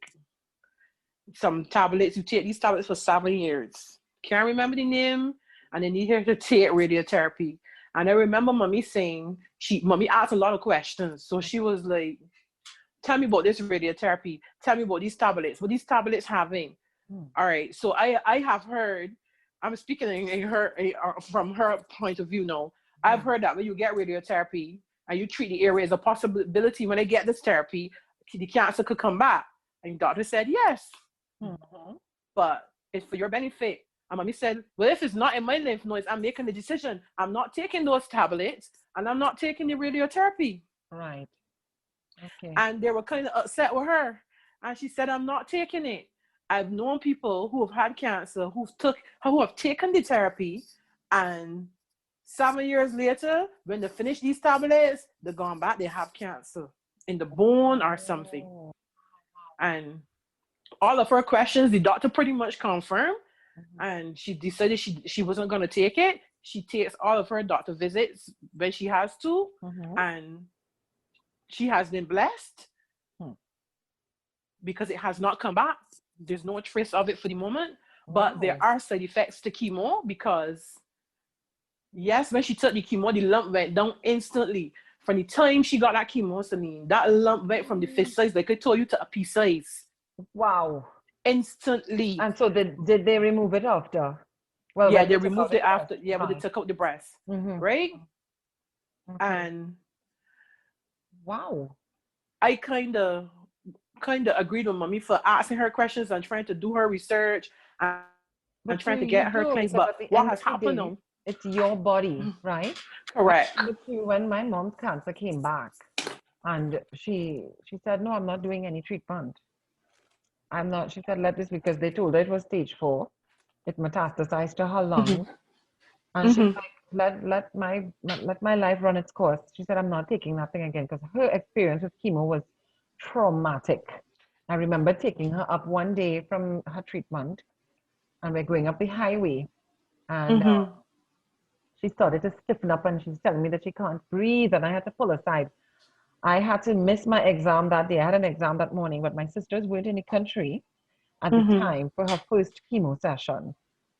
some tablets. You take these tablets for 7 years. Can't remember the name. And they need her to take radiotherapy. And I remember mommy saying, mommy asked a lot of questions. So she was like, tell me about this radiotherapy. Tell me about these tablets. What these tablets having? All right. So I have heard, I'm speaking from her point of view now. I've heard that when you get radiotherapy and you treat the area, as a possibility when they get this therapy, the cancer could come back. And the doctor said, yes, but it's for your benefit. And mommy said, well, if it's not in my lymph nodes, I'm making the decision. I'm not taking those tablets and I'm not taking the radiotherapy. Right. Okay. And they were kind of upset with her. And she said, I'm not taking it. I've known people who have had cancer, who have taken the therapy, and 7 years later, when they finish these tablets, they're gone back, they have cancer in the bone or something. And all of her questions, the doctor pretty much confirmed, and she decided she wasn't going to take it. She takes all of her doctor visits when she has to, and she has been blessed because it has not come back. There's no trace of it for the moment, but there are side effects to chemo because, yes, when she took the chemo, the lump went down instantly. From the time she got that chemo, Celine, that lump went from the fist size, like I told you, to a pea size. Wow. Instantly. And so did they remove it after? Well, yeah, they removed it after. Yeah, right. when they took out the breast. Right? Okay. And wow. I kind of agreed with mommy for asking her questions and trying to do her research and trying to get her claims. But what has happened now? It's your body, right? Correct. When my mom's cancer came back, and she said, no, I'm not doing any treatment. I'm not. She said, let this, because they told her it was stage 4. It metastasized to her lungs. And she's like, let my life run its course. She said, I'm not taking nothing again, because her experience with chemo was traumatic. I remember taking her up one day from her treatment, and we're going up the highway, and she started to stiffen up, and she's telling me that she can't breathe, and I had to pull aside. I had to miss my exam that day. I had an exam that morning, but my sisters weren't in the country at the time for her first chemo session.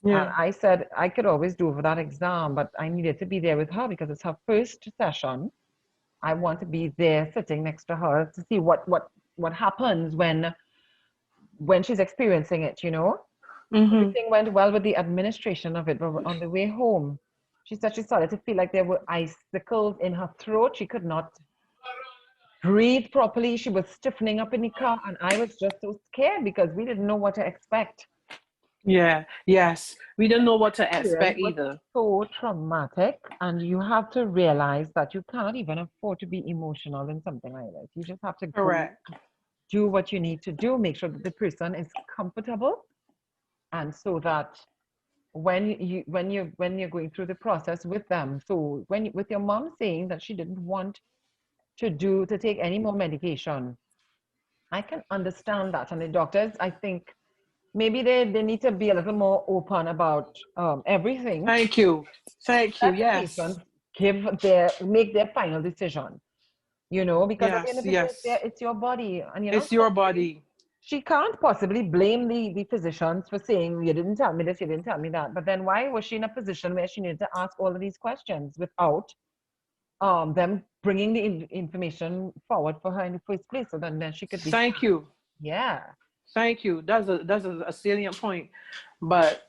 And I said I could always do for that exam, but I needed to be there with her because it's her first session. I want to be there sitting next to her to see what happens when she's experiencing it, you know? Everything went well with the administration of it, but on the way home, she said she started to feel like there were icicles in her throat. She could not breathe properly. She was stiffening up in the car, and I was just so scared because we didn't know what to expect. Yeah, yes. We didn't know what to expect either. So traumatic, and you have to realize that you cannot even afford to be emotional in something like this. You just have to do what you need to do, make sure that the person is comfortable, and so that when you're going through the process with them. So with your mom saying that she didn't want to take any more medication, I can understand that. And the doctors, I think, maybe they need to be a little more open about everything. Thank you. Yes. Make their final decision. You know, because at the end of the day, it's your body, and it's your body. She can't possibly blame the physicians for saying, you didn't tell me this, you didn't tell me that. But then why was she in a position where she needed to ask all of these questions without them bringing the information forward for her in the first place, so then she could be. Thank you. Yeah. Thank you. That's a salient point. But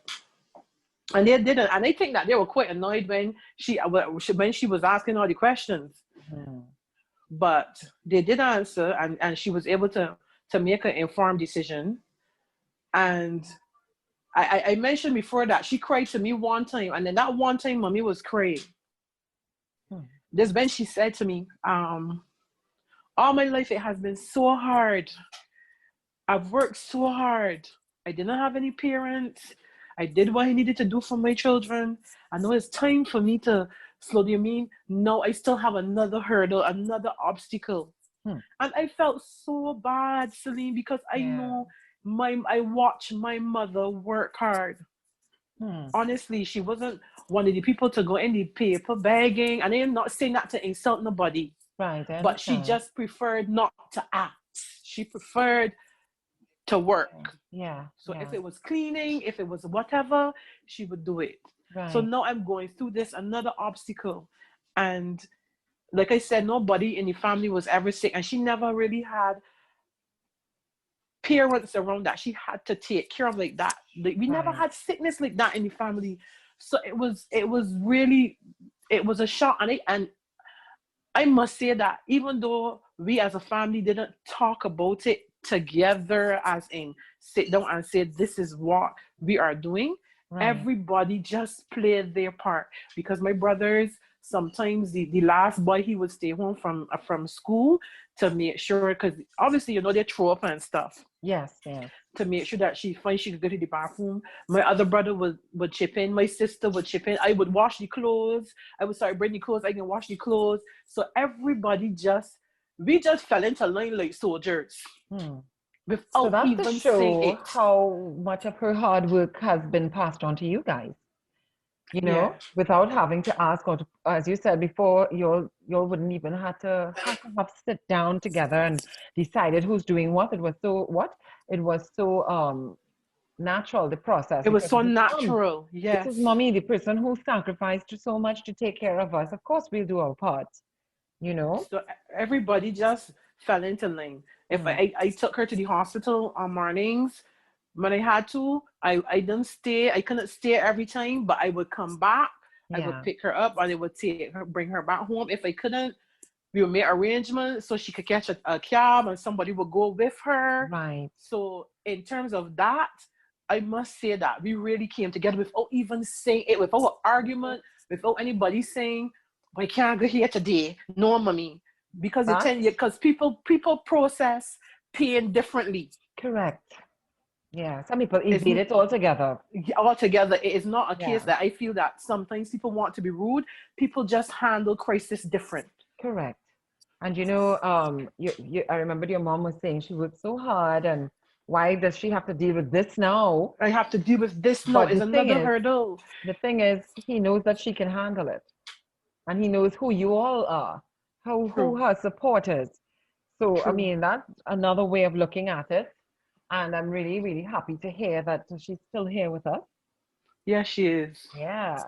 and they didn't, and I think that they were quite annoyed when she was asking all the questions. But they did answer, and she was able to make an informed decision. And I mentioned before that she cried to me one time, and then that one time mommy was crying. This when she said to me, all my life it has been so hard. I've worked so hard. I didn't have any parents. I did what I needed to do for my children. I know it's time for me to slow down. No, I still have another hurdle, another obstacle. And I felt so bad, Celine, because I know I watched my mother work hard. Honestly, she wasn't one of the people to go in the paper begging. And I'm not saying that to insult nobody. Right. But she just preferred not to act. She preferred to work. So if it was cleaning, if it was whatever, she would do it. So now I'm going through this another obstacle. And like I said, nobody in the family was ever sick, and she never really had parents around that she had to take care of like that. Like, we never had sickness like that in the family. So it was really, it was a shock. And I must say that even though we as a family didn't talk about it together, as in sit down and say, this is what we are doing, everybody just played their part. Because my brothers, sometimes the last boy, he would stay home from school to make sure, because obviously, they throw up and stuff. Yes, yes. To make sure that she could go to the bathroom. My other brother would chip in. My sister would chip in. I would wash the clothes. I would start bringing the clothes. I can wash the clothes. So everybody we just fell into line like soldiers. Without so that's even to show saying it. how much of her hard work has been passed on to you guys. Without having to ask, or to, as you said before, you wouldn't even have to sit down together and decided who's doing what. It was so natural, the process. It was so natural. Yes. This is mommy, the person who sacrificed so much to take care of us. Of course, we'll do our part. So everybody just fell into line. If I took her to the hospital on mornings, when I had to, I didn't stay. I couldn't stay every time, but I would come back. I would pick her up, and I would bring her back home. If I couldn't, we would make arrangements so she could catch a cab, and somebody would go with her. Right. So in terms of that, I must say that we really came together without even saying it, without argument, without anybody saying, "We can't go here today." No, mommy, because people process pain differently. Correct. Yeah, some people evade it altogether. Altogether, it is not a case that I feel that sometimes people want to be rude. People just handle crisis different. Correct. And I remember your mom was saying she worked so hard, and why does she have to deal with this now? I have to deal with this now. Is another hurdle. The thing is, he knows that she can handle it, and he knows who you all are, who her support is. So I mean, that's another way of looking at it. And I'm really, really happy to hear that she's still here with us. Yeah, she is. Yeah.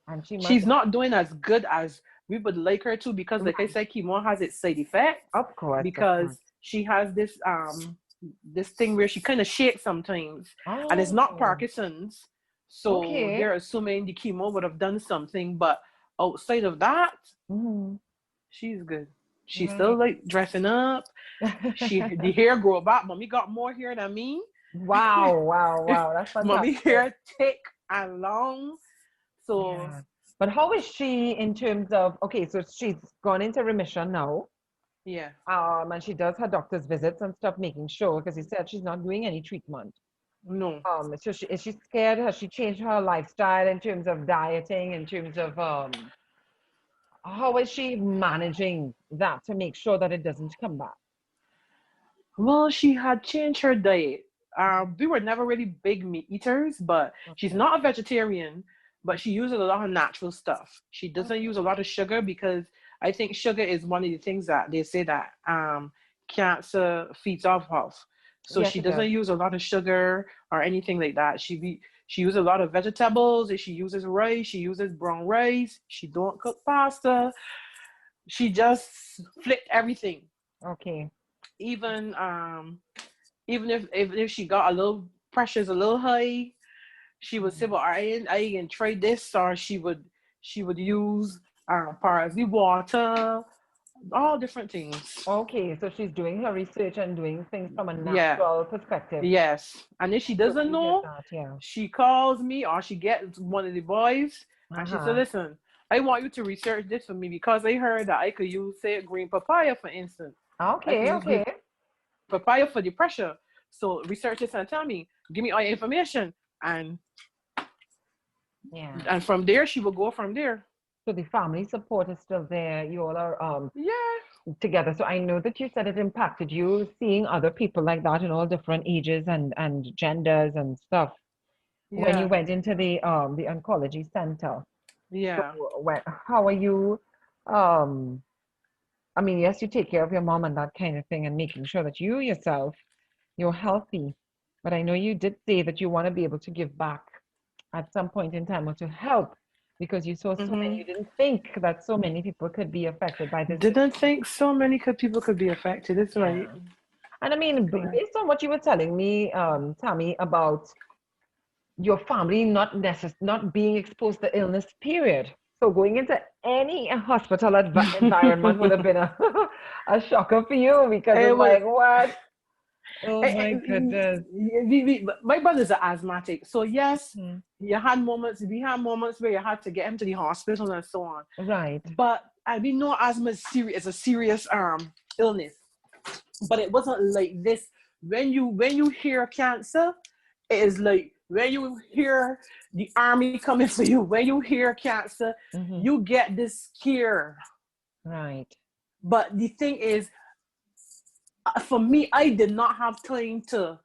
And she's not doing as good as we would like her to, because like I said, chemo has its side effects. Of course. Because she has this this thing where she kind of shakes sometimes. And it's not Parkinson's. So they're assuming the chemo would have done something. But outside of that, she's good. She's still like dressing up. The hair grow back. Mommy got more hair than me. Wow. That's fantastic. Mommy hair thick and long. So but how is she in terms of, so she's gone into remission now. Yeah. And she does her doctor's visits and stuff, making sure, because you said she's not doing any treatment. No. So is she scared? Has she changed her lifestyle in terms of dieting, in terms of how is she managing that to make sure that it doesn't come back? Well, she had changed her diet. We were never really big meat eaters, but she's not a vegetarian, but she uses a lot of natural stuff. She doesn't use a lot of sugar, because I think sugar is one of the things that they say that cancer feeds off of. So she doesn't use a lot of sugar or anything like that. She uses a lot of vegetables. She uses rice. She uses brown rice. She don't cook pasta. She just flipped everything. Okay. Even if she got a little pressure's a little high, she would say, "Well, I can try this," or she would use parsley water, all different things. Okay, so she's doing her research and doing things from a natural perspective. Yes, and if she doesn't know, she calls me, or she gets one of the boys, and she said, "Listen, I want you to research this for me, because I heard that I could use, say, green papaya, for instance. Okay. Papaya for the pressure. So research this and tell me, give me all your information." And from there, she will go from there. So the family support is still there. You all are together. So I know that you said it impacted you, seeing other people like that in all different ages and genders and stuff. When you went into the oncology center. Yeah. So how are you? I mean, yes, you take care of your mom and that kind of thing, and making sure that you yourself, you're healthy. But I know you did say that you want to be able to give back at some point in time, or to help because you saw so many, you didn't think that so many people could be affected by this. Didn't think so many people could be affected. It's right. And I mean, based on what you were telling me, Tammy, about your family not being exposed to illness, period. So going into any hospital environment would have been a shocker for you, because it's like, what? Oh my goodness. My brother's an asthmatic. So yes, we had moments where you had to get him to the hospital and so on. Right. But I mean, no, asthma is a serious illness. But it wasn't like this. When you hear cancer, it is like when you hear the army coming for you. When you hear cancer, you get this scare. Right. But the thing is, for me, I did not have time to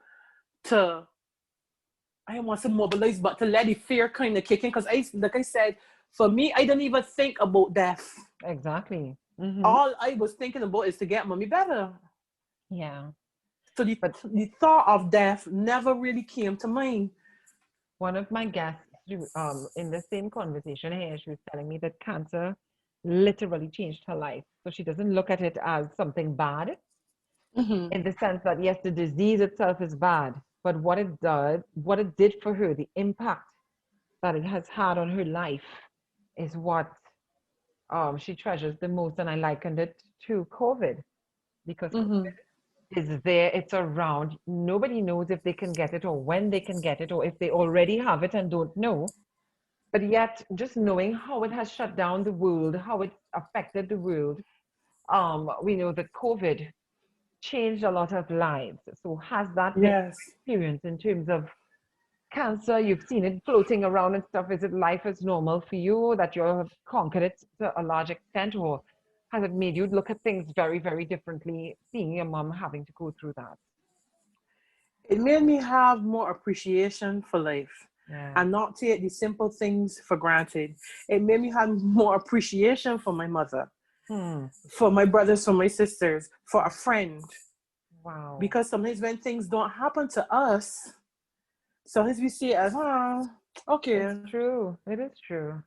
I don't want to mobilize, but to let the fear kind of kick in. Because like I said, for me, I didn't even think about death. Exactly. All I was thinking about is to get mommy better. Yeah. So the thought of death never really came to mind. One of my guests, in the same conversation here, she was telling me that cancer literally changed her life. So she doesn't look at it as something bad, in the sense that, yes, the disease itself is bad, but what it did for her, the impact that it has had on her life, is what she treasures the most. And I likened it to COVID, because COVID is there, it's around. Nobody knows if they can get it, or when they can get it, or if they already have it and don't know. But yet, just knowing how it has shut down the world, how it affected the world, we know that COVID changed a lot of lives. So has that been your experience in terms of cancer? You've seen it floating around and stuff. Is it life as normal for you, that you have conquered it to a large extent, or has it made you look at things very, very differently, seeing your mom having to go through that? It made me have more appreciation for life and not take the simple things for granted. It made me have more appreciation for my mother, for my brothers, for my sisters, for a friend. Wow. Because sometimes when things don't happen to us, sometimes we see it as, okay. It's true. It is true.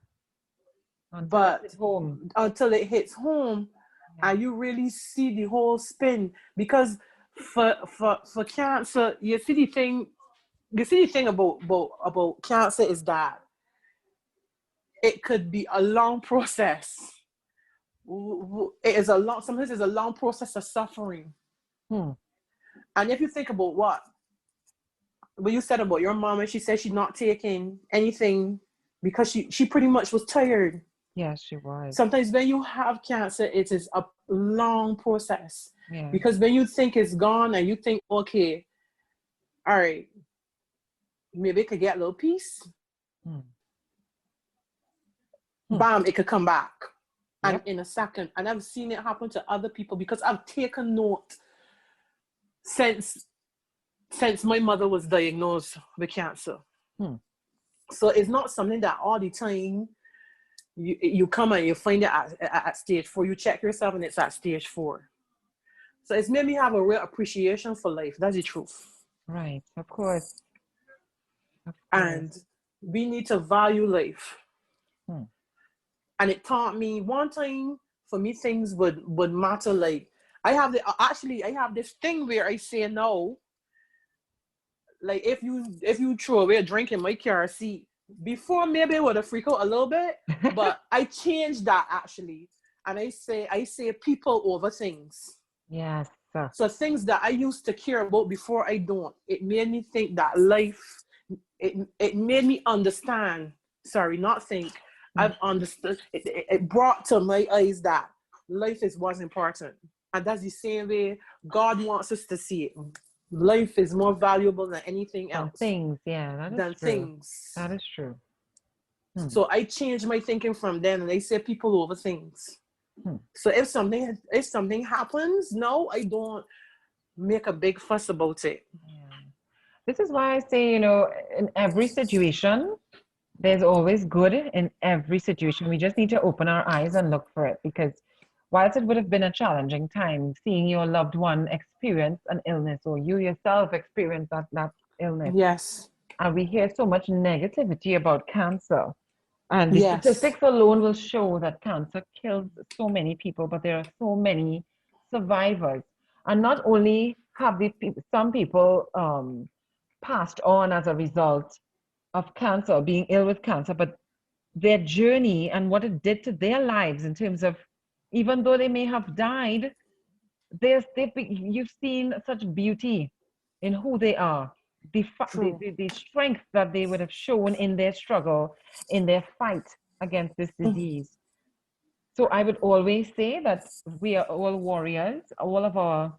Until it hits home, and you really see the whole spin. Because for cancer, you see the thing about cancer is that it could be a long process. Sometimes it's a long process of suffering. And if you think about what you said about your mom, and she said she's not taking anything because she pretty much was tired. Yes, she was. Sometimes when you have cancer, it is a long process. Because when you think it's gone and you think, okay, all right, maybe it could get a little peace. Bam, it could come back. And in a second. And I've seen it happen to other people, because I've taken note since my mother was diagnosed with cancer. So it's not something that all the time you come and you find it at stage 4. You check yourself and it's at stage 4. So it's made me have a real appreciation for life. That's the truth. Right, of course. And we need to value life. And it taught me one time, for me, things would matter. Like I have this thing where I say no. Like if you throw away a drink in my car seat, before maybe it would have freaked out a little bit, but I changed that actually. And I say people over things. Yes. So things that I used to care about before, I don't. It made me think that life, it made me understand. Sorry, not think. I've understood. It brought to my eyes that life was important. And that's the same way God wants us to see it. Life is more valuable than anything else. Things, that is true. Things. That is true. So I changed my thinking from then, and I say people over things. So if something happens, no, I don't make a big fuss about it. This is why I say, in every situation, there's always good in every situation. We just need to open our eyes and look for it, because whilst it would have been a challenging time seeing your loved one experience an illness, or you yourself experience that illness. Yes. And we hear so much negativity about cancer. And the Yes. statistics alone will show that cancer kills so many people, but there are so many survivors. And not only have some people passed on as a result of cancer, being ill with cancer, but their journey and what it did to their lives in terms of, even though they may have died, you've seen such beauty in who they are, True. the strength that they would have shown in their struggle, in their fight against this disease. So I would always say that we are all warriors, all of our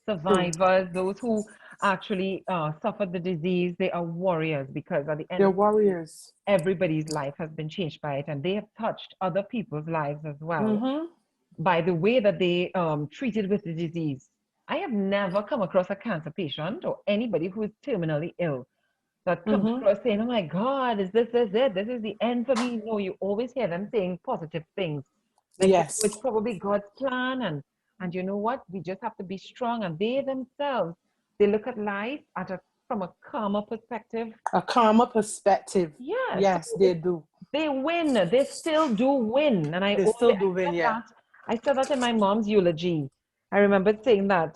True. survivors, those who actually suffered the disease, they are warriors because at the end They're of the day, warriors. everybody's life has been changed by it, and they have touched other people's lives as well Mm-hmm. by the way that they treated with the disease. I have never come across a cancer patient or anybody who is terminally ill that comes Mm-hmm. across saying, "Oh my God, is this it? This is the end for me." No, you always hear them saying positive things, like, "Oh, it's Yes. probably God's plan," and you know what? We just have to be strong. And they themselves, they look at life from a calmer perspective. A calmer perspective. Yeah, so Yes, they do. they win. They still do win. And They still do win, yeah. I said that in my mom's eulogy. I remember saying that.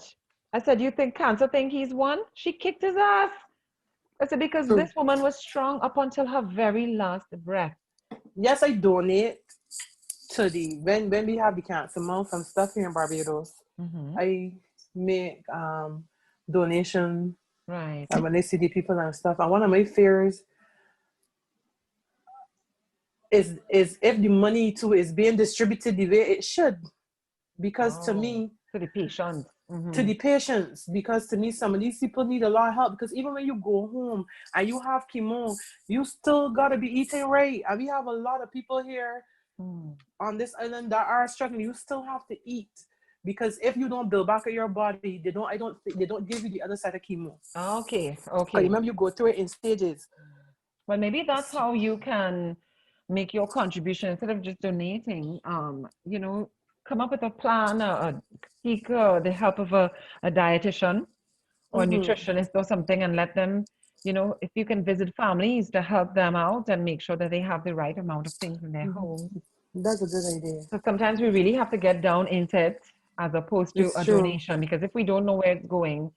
I said, "You think cancer think he's won? She kicked his ass." I said, because True. this woman was strong up until her very last breath. Yes, I donate to the when we have the cancer month and stuff here in Barbados. Mm-hmm. I make donation Right. when I see the people and stuff. And one of my fears is if the money too is being distributed the way it should. Because to Oh, me, to the patient. to Mm-hmm. the patients, because to me some of these people need a lot of help, because even when you go home and you have chemo, you still got to be eating right. And we have a lot of people here on this island that are struggling. You still have to eat, because if you don't build back up your body, they don't give you the other side of chemo. Okay, Because okay. remember, you go through it in stages. Well, maybe that's how you can make your contribution instead of just donating. Come up with a plan, seek the help of a dietitian or a nutritionist or something, and let them, if you can visit families to help them out and make sure that they have the right amount of things in their homes. That's a good idea. So sometimes we really have to get down into it as opposed to It's a true. donation, because if we don't know where it's going,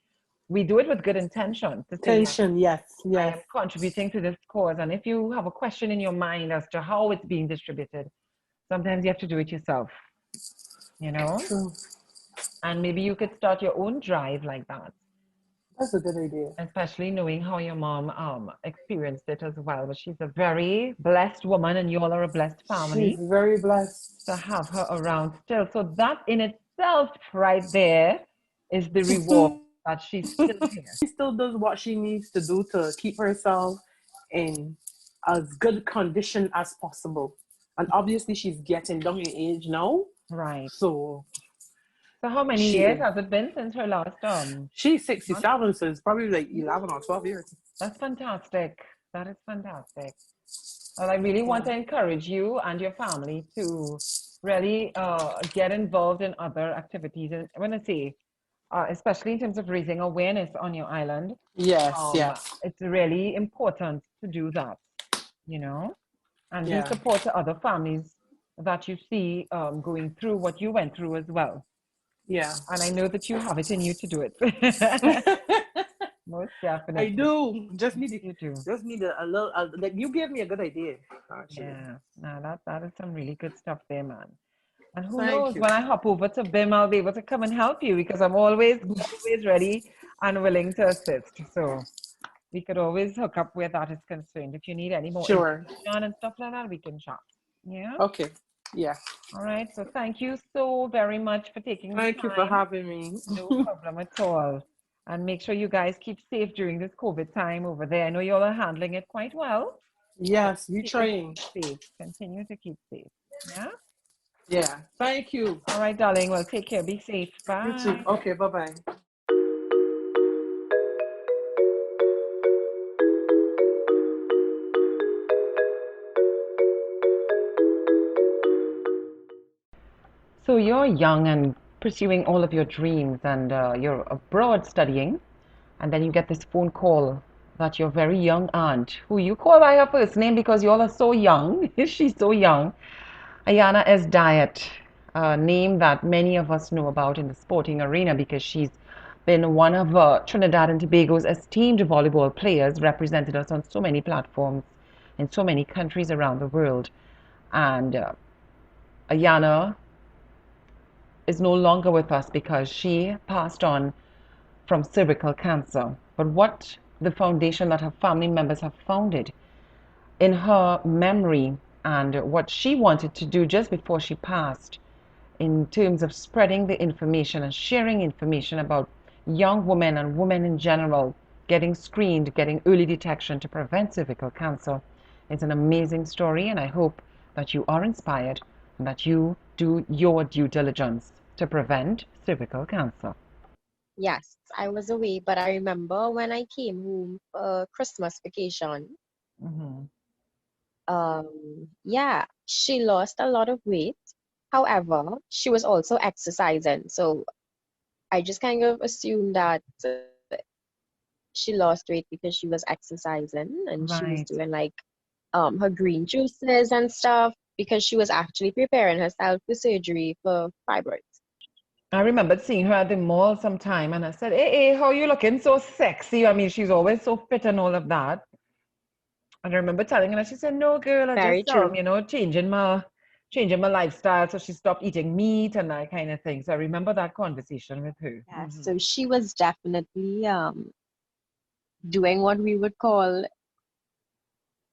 we do it with good intention to say, Tension, yes, I yes. am contributing to this cause. And if you have a question in your mind as to how it's being distributed, sometimes you have to do it yourself, True. and maybe you could start your own drive like that, That's a good idea. especially knowing how your mom experienced it as well. But she's a very blessed woman, and you all are a blessed She's family very blessed. to have her around still. So that in itself right there is the reward, that she's still here. She still does what she needs to do to keep herself in as good condition as possible. And obviously she's getting down in age now. Right. So how many years has it been since her last she's 67, so it's probably like 11 or 12 years. That's fantastic. That is fantastic. Well, I really want to encourage you and your family to really get involved in other activities. And when I say, especially in terms of raising awareness on your island, Yes, yes. it's really important to do that, and be support to other families that you see going through what you went through as well. Yeah. And I know that you have it in you to do it. Most definitely. I do. Just need You do. Just need a little. Like, you gave me a good idea. Actually. Yeah. Now that is some really good stuff there, man. And who Thank knows, you. when I hop over to BIM, I'll be able to come and help you, because I'm always ready and willing to assist. So we could always hook up where that is concerned. If you need any more information and stuff like that, we can chat. Yeah. Okay. Yeah. All right. So thank you so very much for taking the time. Thank you for having me. No problem at all. And make sure you guys keep safe during this COVID time over there. I know you all are handling it quite well. Yes, we're trying. Safe. Continue to keep safe. Yeah? Yeah. Thank you. All right, darling. Well, take care. Be safe. Bye. You too. Okay, bye-bye. So you're young and pursuing all of your dreams, and you're abroad studying, and then you get this phone call that your very young aunt, who you call by her first name because you all are so young, she's so young, Ayana S Dyette, a name that many of us know about in the sporting arena because she's been one of Trinidad and Tobago's esteemed volleyball players, represented us on so many platforms in so many countries around the world. And Ayana is no longer with us because she passed on from cervical cancer. But what the foundation that her family members have founded in her memory and what she wanted to do just before she passed in terms of spreading the information and sharing information about young women and women in general getting screened, getting early detection to prevent cervical cancer is an amazing story, and I hope that you are inspired and that you do your due diligence to prevent cervical cancer. Yes, I was away, but I remember when I came home for Christmas vacation, Mm-hmm. yeah, she lost a lot of weight. However, she was also exercising. So I just kind of assumed that she lost weight because she was exercising and she was Right. doing like her green juices and stuff because she was actually preparing herself for surgery for fibroids. I remembered seeing her at the mall sometime and I said, hey, how you looking so sexy? I mean, she's always so fit and all of that. And I remember telling her, and she said, "No, girl, I Very just true. changing my lifestyle." So she stopped eating meat and that kind of thing. So I remember that conversation with her. Yeah, so she was definitely doing what we would call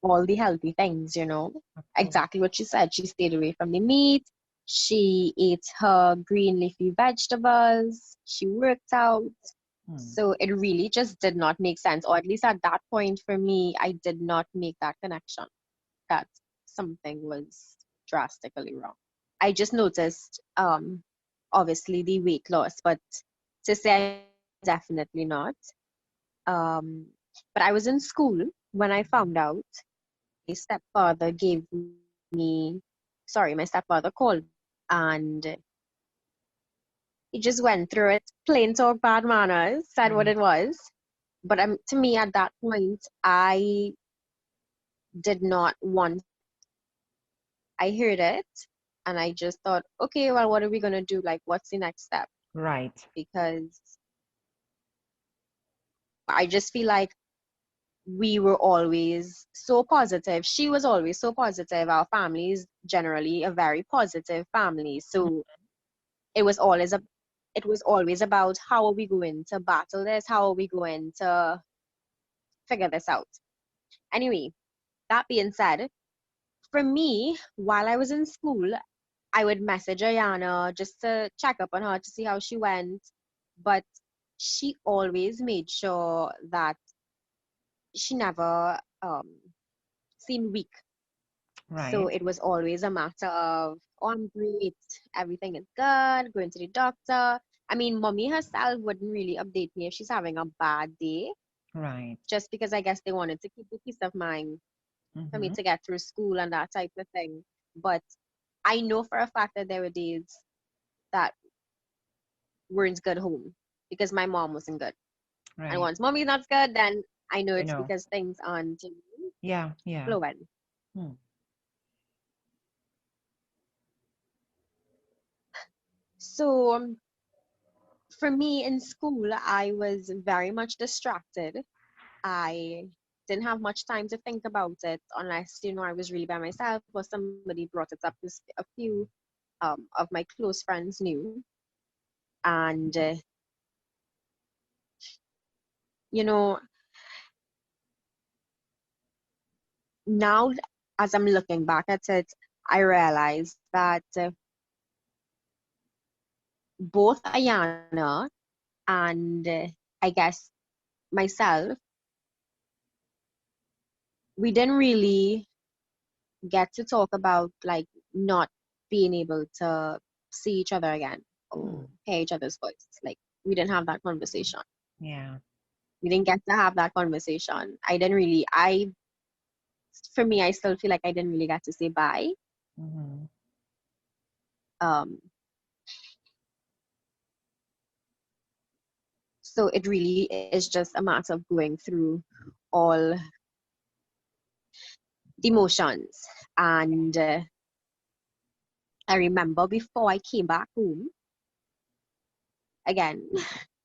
all the healthy things, you know. Exactly what she said. She stayed away from the meat. She ate her green leafy vegetables. She worked out. So it really just did not make sense, or at least at that point for me, I did not make that connection that something was drastically wrong. I just noticed, obviously the weight loss, but to say definitely not. Um, but I was in school when I found out. My stepfather gave me, sorry, my stepfather called and he just went through it, plain talk, bad manners, said what it was. But to me, at that point, I did not want. I heard it, and I just thought, okay, well, what are we gonna do? Like, what's the next step? Right. Because I just feel like we were always so positive. She was always so positive. Our family is generally a very positive family, so it was always it was always about how are we going to battle this? How are we going to figure this out? Anyway, that being said, for me, while I was in school, I would message Ayana just to check up on her to see how she went. But she always made sure that she never seemed weak. So Right. it was always a matter of, oh, I'm great, everything is good, going to the doctor. I mean, mommy herself wouldn't really update me if she's having a bad day, Right. just because I guess they wanted to keep the peace of mind for me to get through school and that type of thing. But I know for a fact that there were days that weren't good home because my mom wasn't good. And Right. once mommy's not good, then I know You it's know. because things aren't Yeah. Yeah. flowing. Hmm. So for me in school, I was very much distracted. I didn't have much time to think about it unless, you know, I was really by myself or somebody brought it up. Because a few of my close friends knew. And, you know, now as I'm looking back at it, I realized that both Ayana and I guess myself, we didn't really get to talk about like not being able to see each other again or hear each other's voice. Like we didn't have that conversation. Yeah. We didn't get to have that conversation. I didn't really, for me, I still feel like I didn't really get to say bye. Um, so it really is just a matter of going through all the emotions. And I remember before I came back home, again,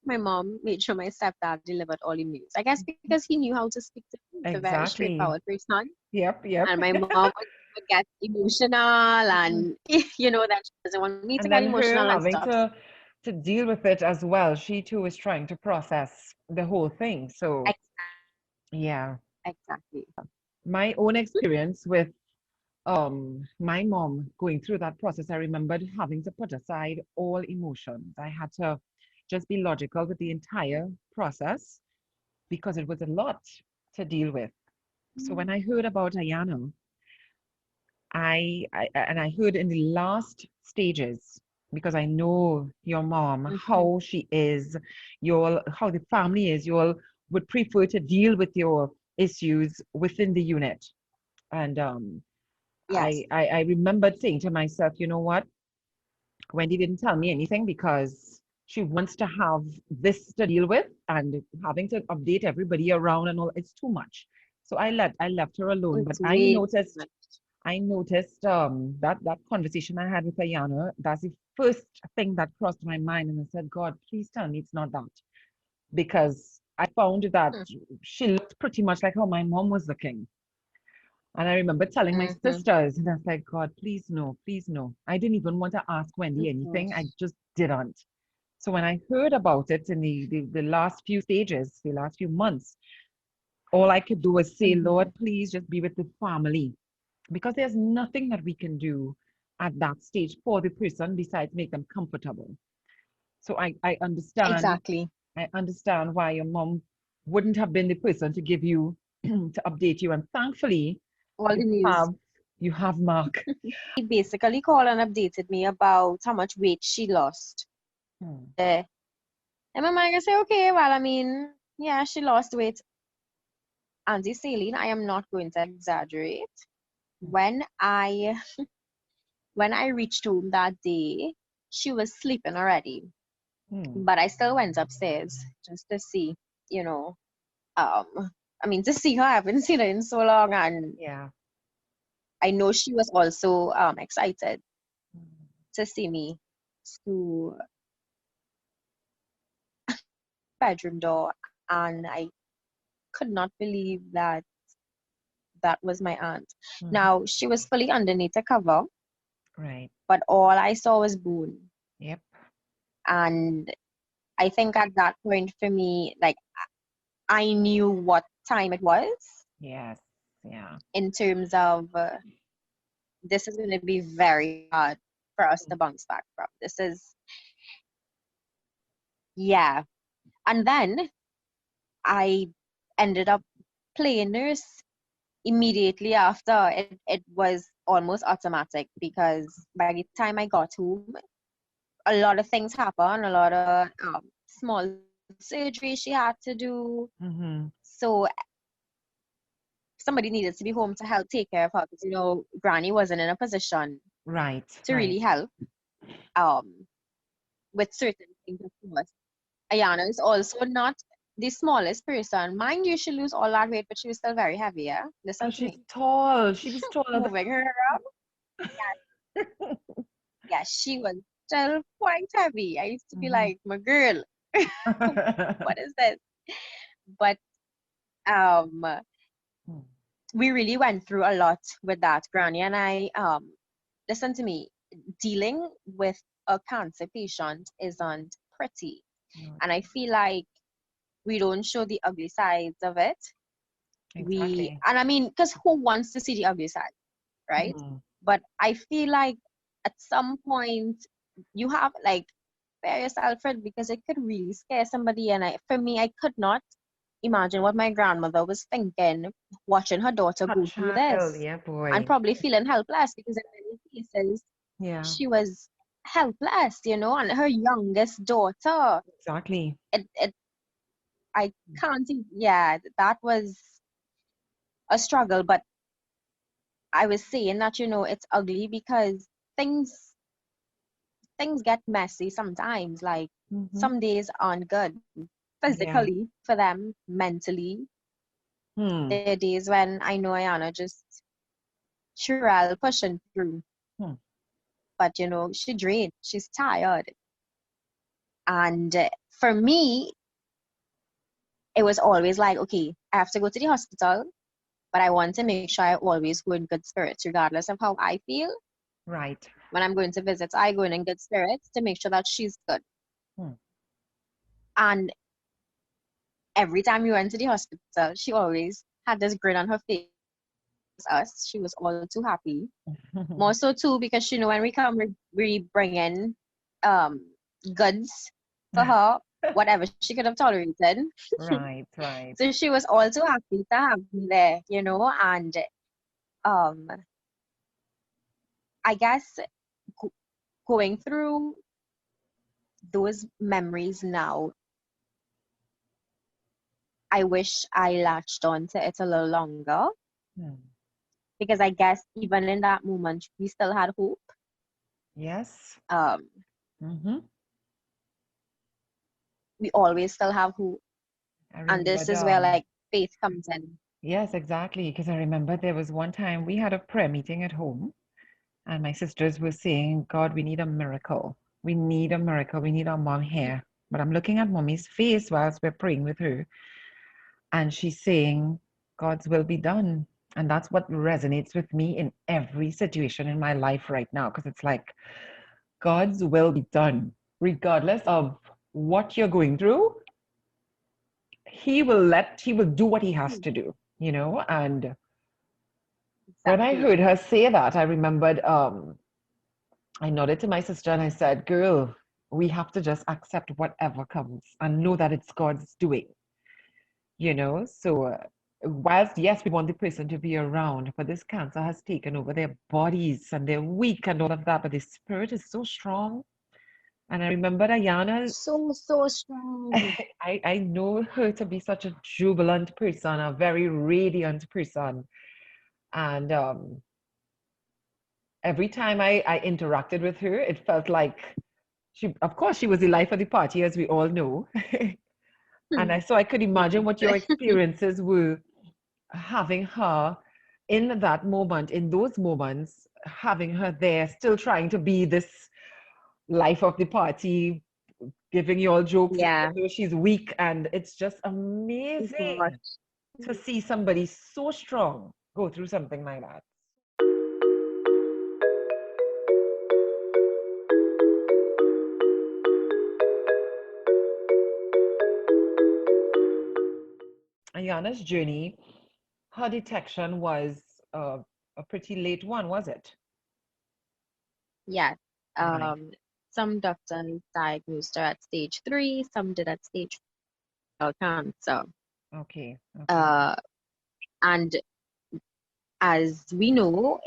my mom made sure my stepdad delivered all the news. I guess because he knew how to speak to me. He's a very Exactly. straightforward person. Yep. And my mom would get emotional and, you know, that she doesn't want me to And get then her emotional and having stuff. to deal with it as well. She too is trying to process the whole thing. So yeah, Exactly. my own experience with my mom going through that process, I remembered having to put aside all emotions. I had to just be logical with the entire process because it was a lot to deal with. So when I heard about Ayana, I heard in the last stages, because I know your mom, how she is, your how the family is, you all would prefer to deal with your issues within the unit. And Yes. I remembered saying to myself, you know what? Wendy didn't tell me anything because she wants to have this to deal with and having to update everybody around and all, it's too much. So I left her alone. But It's way too much. I noticed that conversation I had with Ayana, that's the first thing that crossed my mind. And I said, God, please tell me it's not that. Because I found that she looked pretty much like how my mom was looking. And I remember telling my sisters, and I was like, God, please no, please no. I didn't even want to ask Wendy anything. I just didn't. So when I heard about it in the last few stages, the last few months, all I could do was say, Lord, please just be with the family. Because there's nothing that we can do at that stage for the person besides make them comfortable. So I understand. Exactly. I understand why your mom wouldn't have been the person to give you to update you. And thankfully, All the news. you have Mark. He basically called and updated me about how much weight she lost. And my mind, I say, okay, well, I mean, yeah, she lost weight. Auntie Celine, I am not going to exaggerate. When I reached home that day, she was sleeping already. But I still went upstairs just to see, you know, I mean, to see her. I haven't seen her in so long, and Yeah. I know she was also excited to see me. To bedroom door, and I could not believe that that was my aunt. Now, she was fully underneath the cover, Right. but all I saw was bone. Yep. And I think at that point for me, like, I knew what time it was Yes. Yeah. in terms of this is going to be very hard for us to bounce back from. This is, yeah. And then I ended up playing nurse immediately after. It was almost automatic because by the time I got home, a lot of things happened, a lot of small surgery she had to do. So somebody needed to be home to help take care of her because, you know, Granny wasn't in a position Right. to Right. really help with certain things, of course. Ayana is also not the smallest person. Mind you, she lose all that weight, but she was still very heavy, yeah? Oh, Listen to she's me. tall. She was taller than. Moving her around. Yeah, she was still quite heavy. I used to be like, my girl, what is this? But um we really went through a lot with that. Granny and I, listen to me, dealing with a cancer patient isn't pretty. And I feel like we don't show the ugly sides of it. Exactly. And I mean, because who wants to see the ugly side, right? But I feel like at some point you have like spare yourself for it because it could really scare somebody. And for me, I could not imagine what my grandmother was thinking watching her daughter A go through child, this yeah, and boy. probably feeling helpless because in many cases Yeah, she was helpless, you know, and her youngest daughter. exactly. It I can't yeah, that was a struggle, but I was saying that, you know, it's ugly because things get messy sometimes. Like some days aren't good Yeah, physically for them, mentally. Hmm. There are days when I know Ayana just Cheryl pushing through, Hmm. but you know, she drained, she's tired. And for me, it was always like, okay, I have to go to the hospital, but I want to make sure I always go in good spirits, regardless of how I feel. Right. When I'm going to visit, I go in good spirits to make sure that she's good. Hmm. And every time we went to the hospital, she always had this grin on her face. Us, she was all too happy. More so too because you know when we come, we bring in um goods for her, whatever she could have tolerated. Right. Right. So she was all too happy to have me there, you know. And um, I guess go- going through those memories now, I wish I latched on to it a little longer Hmm. because I guess even in that moment we still had hope. Yes. Um, Mm-hmm. we always still have hope, I and this remembered. is where like faith comes in. Yes, exactly. Because I remember there was one time we had a prayer meeting at home, and my sisters were saying, God, we need a miracle. We need a miracle. We need our mom here. But I'm looking at mommy's face whilst we're praying with her, and she's saying, God's will be done. And that's what resonates with me in every situation in my life right now. Because it's like, God's will be done, regardless of what you're going through. He will do what he has to do, And when I Exactly. heard her say that, I remembered I nodded to my sister and I said, girl, we have to just accept whatever comes and know that it's God's doing. So, whilst, yes, we want the person to be around, but this cancer has taken over their bodies and they're weak and all of that, but the spirit is so strong. And I remember Ayana, So strong. I know her to be such a jubilant person, a very radiant person. And every time I interacted with her, it felt like of course, she was the life of the party, as we all know. And so I could imagine what your experiences were having her in that moment, in those moments, having her there, still trying to be this life of the party, giving you all jokes, Yeah. even though she's weak. And it's just Gosh. amazing to see somebody so strong go through something like that. Ayana's journey, her detection was a pretty late one, was it? Yes. Right. Some doctors diagnosed her at stage 3, some did at stage 4 cancer. Okay. Okay. Uh, and as we know,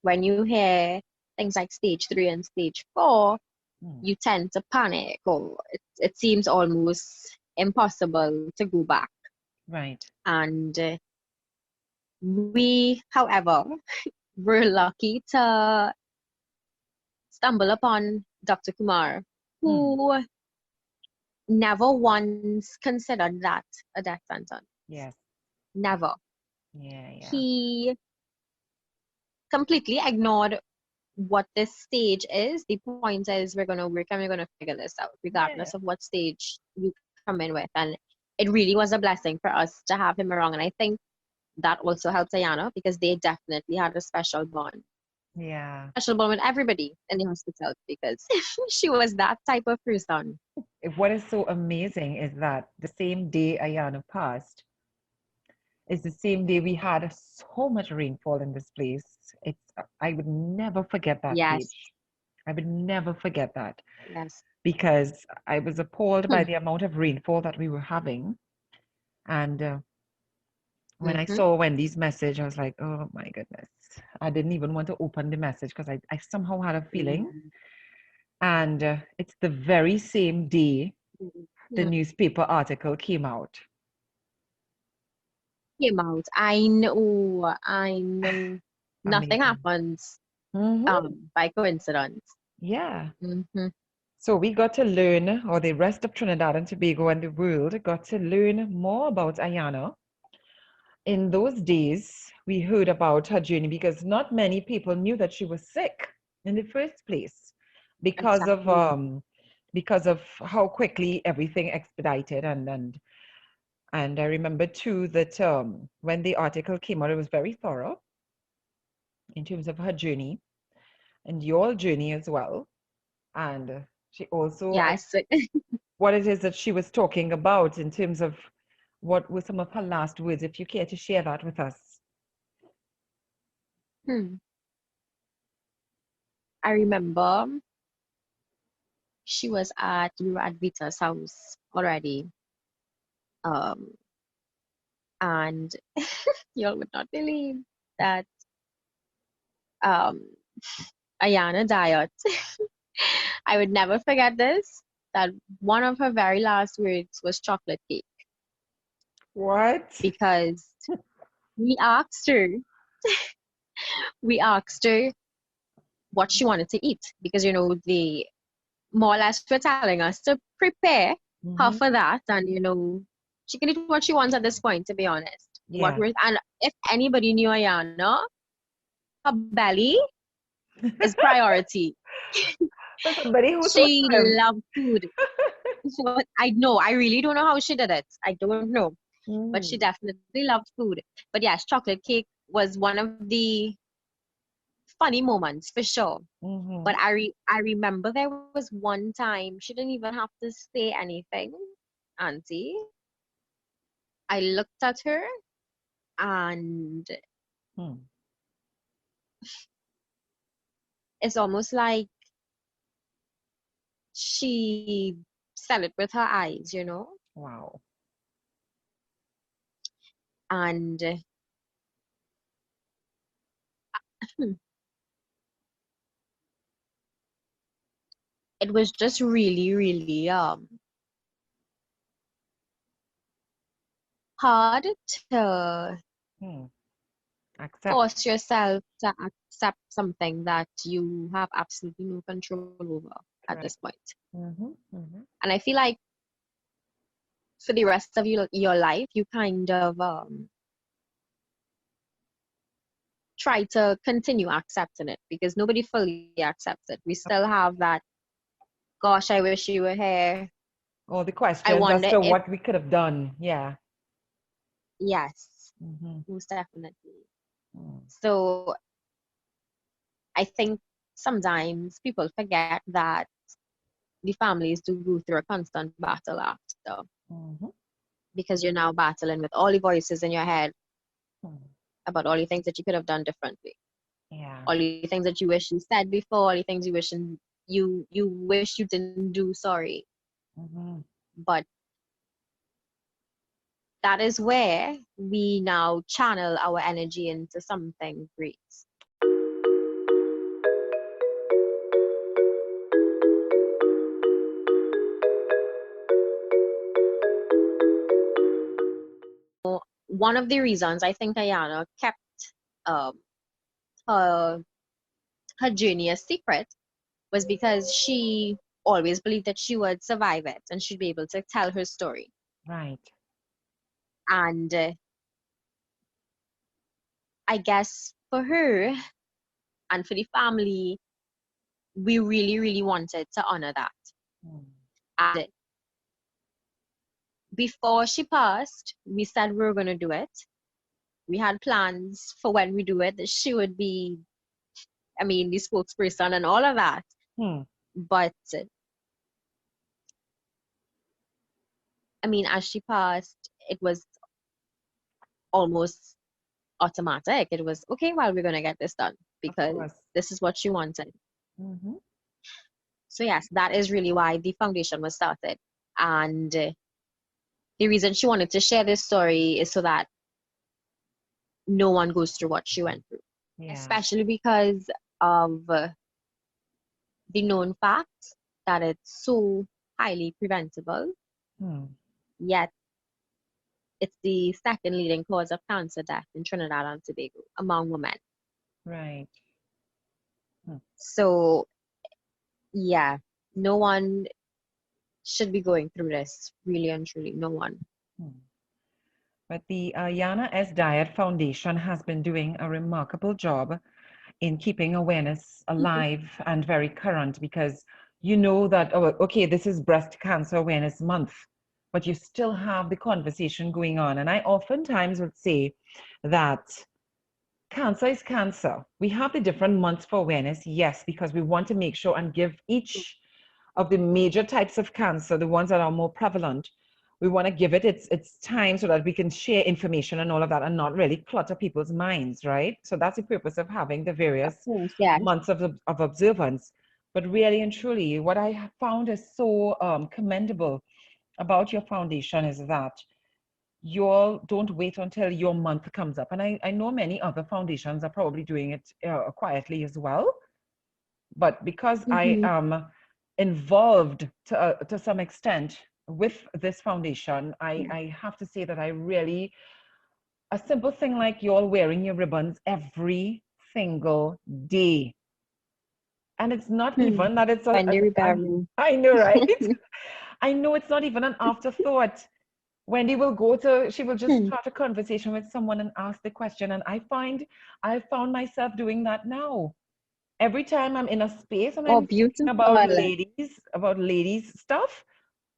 when you hear things like stage 3 and stage 4, Hmm. you tend to panic, or it seems almost impossible to go back. Right. And we, however, were lucky to stumble upon Dr. Kumar, Hmm. who never once considered that a death sentence. Yes. Never. Yeah. Yeah. He completely ignored what this stage is. The point is we're gonna work and we're gonna figure this out, Yeah. regardless of what stage you come in with. And it really was a blessing for us to have him around. And I think that also helped Ayana because they definitely had a special bond. Yeah. Special bond with everybody in the hospital because she was that type of person. What is so amazing is that the same day Ayana passed is the same day we had so much rainfall in this place. I would never forget that, Yes, Paige. I would never forget that yes. because I was appalled by the amount of rainfall that we were having. And when I Mm-hmm. saw Wendy's message, I was like, oh my goodness. I didn't even want to open the message because I somehow had a feeling. And it's the very same day the Mm-hmm. newspaper article came out. Came out. I know. Nothing Amazing. happens Hmm. by coincidence. Yeah. Mm-hmm. So we got to learn, or the rest of Trinidad and Tobago and the world got to learn more about Ayanna. In those days, we heard about her journey because not many people knew that she was sick in the first place Exactly. because of how quickly everything expedited and I remember too that when the article came out, it was very thorough in terms of her journey and your journey as well. And she also, Yes. what it is that she was talking about in terms of what were some of her last words, if you care to share that with us. Hmm. I remember she was at Vita's house already. Um, and you would not believe that um, Ayanna Dyette, I would never forget this, that one of her very last words was chocolate cake What? because we asked her, we asked her what she wanted to eat because, they more or less were telling us to prepare her Mm-hmm. for that. And, she can eat what she wants at this point, to be honest. Yeah. And if anybody knew Ayanna, her belly is priority. For somebody who's so She slim. loved food. So I know, I really don't know how she did it. I don't know. But she Mm. definitely loved food. But yes, chocolate cake was one of the funny moments for sure. Mm-hmm. But I remember there was one time she didn't even have to say anything, Auntie. I looked at her and Hmm. it's almost like she said it with her eyes. Wow. And it was just really, really hard to Hmm. Accept. force yourself to accept something that you have absolutely no control over at this Correct. point. Mm-hmm. Mm-hmm. And I feel like for the rest of your life, you kind of try to continue accepting it because nobody fully accepts it. We still have that, gosh, I wish you were here. All the I questions as wonder to if, what we could have done. Yeah. yes, Mm-hmm. most definitely. Mm. So I think sometimes people forget that the families do go through a constant battle after Mm-hmm. because you're now battling with all the voices in your head Mm. about all the things that you could have done differently, Yeah. all the things that you wish you said before, all the things you wish you wish you didn't do. Sorry, Mm-hmm. but that is where we now channel our energy into something great. One of the reasons I think Ayanna kept um, her her journey a secret was because she always believed that she would survive it and she'd be able to tell her story. Right. And I guess for her and for the family, we really, really wanted to honor that. Mm. And before she passed, we said we were going to do it. We had plans for when we do it that she would be, the spokesperson and all of that. Hmm. But as she passed, it was almost automatic. It was okay, well, we're going to get this done Of because course. this is what she wanted. Mm-hmm. So, yes, that is really why the foundation was started. And the reason she wanted to share this story is so that no one goes through what she went through, Yeah. especially because of the known fact that it's so highly preventable, Hmm. yet it's the second leading cause of cancer death in Trinidad and Tobago among women. Right. Hmm. So, yeah, no one should be going through this, really and truly, no one. But the Ayana S Dyette Foundation has been doing a remarkable job in keeping awareness alive and very current, because you know that, oh, okay, this is Breast Cancer Awareness Month, but you still have the conversation going on. And I oftentimes would say that cancer is cancer. We have the different months for awareness, yes, because we want to make sure and give each of the major types of cancer, the ones that are more prevalent, we want to give it its time so that we can share information and all of that and not really clutter people's minds, right? So that's the purpose of having the various Yes. months of observance. But really and truly, what I have found is so commendable about your foundation is that you all don't wait until your month comes up. And I know many other foundations are probably doing it quietly as well. But because I am involved to some extent with this foundation, I have to say that I really, a simple thing like you all wearing your ribbons every single day. And it's not even that it's I know, right? I know it's not even an afterthought. Wendy will she will just start a conversation with someone and ask the question. And I found myself doing that now. Every time I'm in a space and I'm thinking about ladies stuff,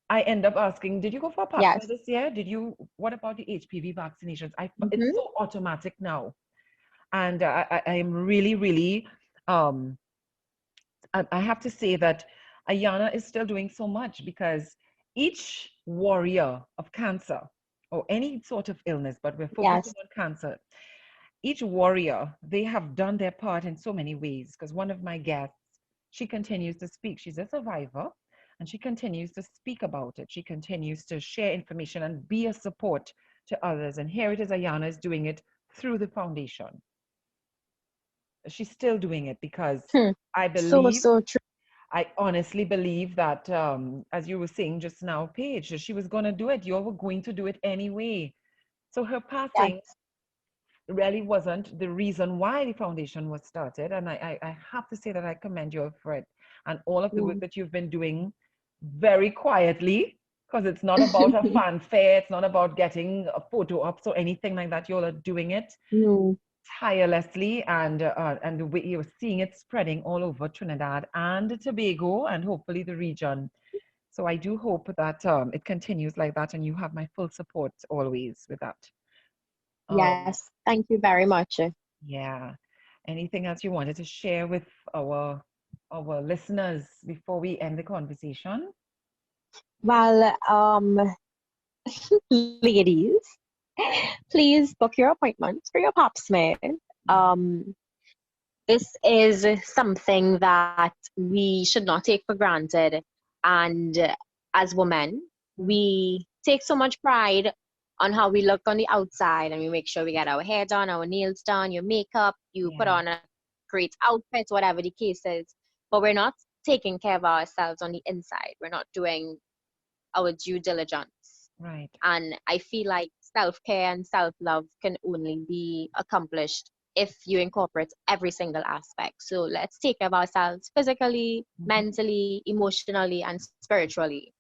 I end up asking, did you go for a pap smear this year? What about the HPV vaccinations? It's so automatic now. And I am really, really, I have to say that Ayana is still doing so much, because each warrior of cancer or any sort of illness, but we're focusing on cancer, each warrior, they have done their part in so many ways. Because one of my guests, she continues to speak. She's a survivor, and she continues to speak about it. She continues to share information and be a support to others. And here it is, Ayana is doing it through the foundation. She's still doing it because I believe, so true. I honestly believe that, as you were saying just now, Paige, she was going to do it. You were going to do it anyway. So her passing really wasn't the reason why the foundation was started. And I have to say that I commend you for it and all of the work that you've been doing very quietly, because it's not about a fanfare. It's not about getting a photo ops or anything like that. You all are doing it tirelessly, and the way you're seeing it spreading all over Trinidad and Tobago and hopefully the region. So I do hope that it continues like that, and you have my full support always with that. Yes, thank you very much. Yeah. Anything else you wanted to share with our listeners before we end the conversation? Well, ladies, please book your appointments for your pap smear. This is something that we should not take for granted. And as women, we take so much pride on how we look on the outside, and we make sure we get our hair done, our nails done, your makeup, you put on a great outfit, whatever the case is. But we're not taking care of ourselves on the inside. We're not doing our due diligence. Right. And I feel like self-care and self-love can only be accomplished if you incorporate every single aspect. So let's take care of ourselves physically, mentally, emotionally, and spiritually.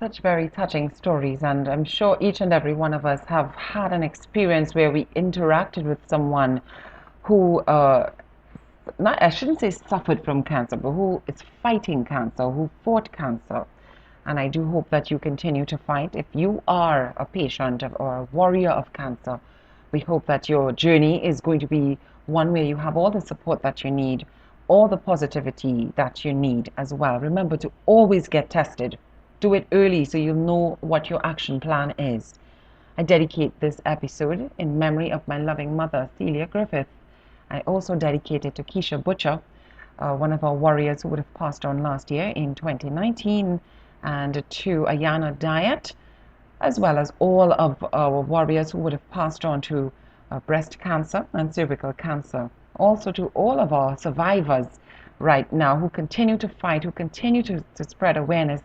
Such very touching stories, and I'm sure each and every one of us have had an experience where we interacted with someone who, I shouldn't say suffered from cancer, but who is fighting cancer, who fought cancer. And I do hope that you continue to fight. If you are a patient or a warrior of cancer, we hope that your journey is going to be one where you have all the support that you need, all the positivity that you need as well. Remember to always get tested. Do it early so you'll know what your action plan is. I dedicate this episode in memory of my loving mother, Celia Griffith. I also dedicate it to Keisha Butcher, one of our warriors who would have passed on last year in 2019, and to Ayanna Dyette, as well as all of our warriors who would have passed on to breast cancer and cervical cancer. Also to all of our survivors right now who continue to fight, who continue to spread awareness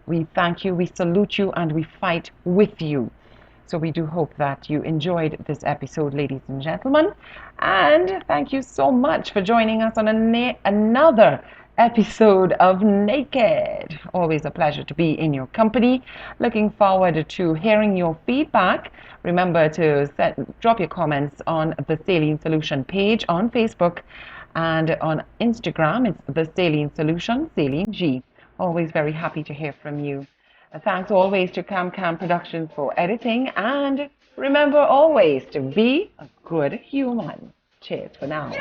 We thank you, we salute you, and we fight with you. So we do hope that you enjoyed this episode, ladies and gentlemen. And thank you so much for joining us on another episode of Naked. Always a pleasure to be in your company. Looking forward to hearing your feedback. Remember to drop your comments on the Saline Solution page on Facebook, and on Instagram it's the Saline Solution, Saline G. Always very happy to hear from you. Thanks always to Cam Productions for editing, and remember always to be a good human. Cheers for now.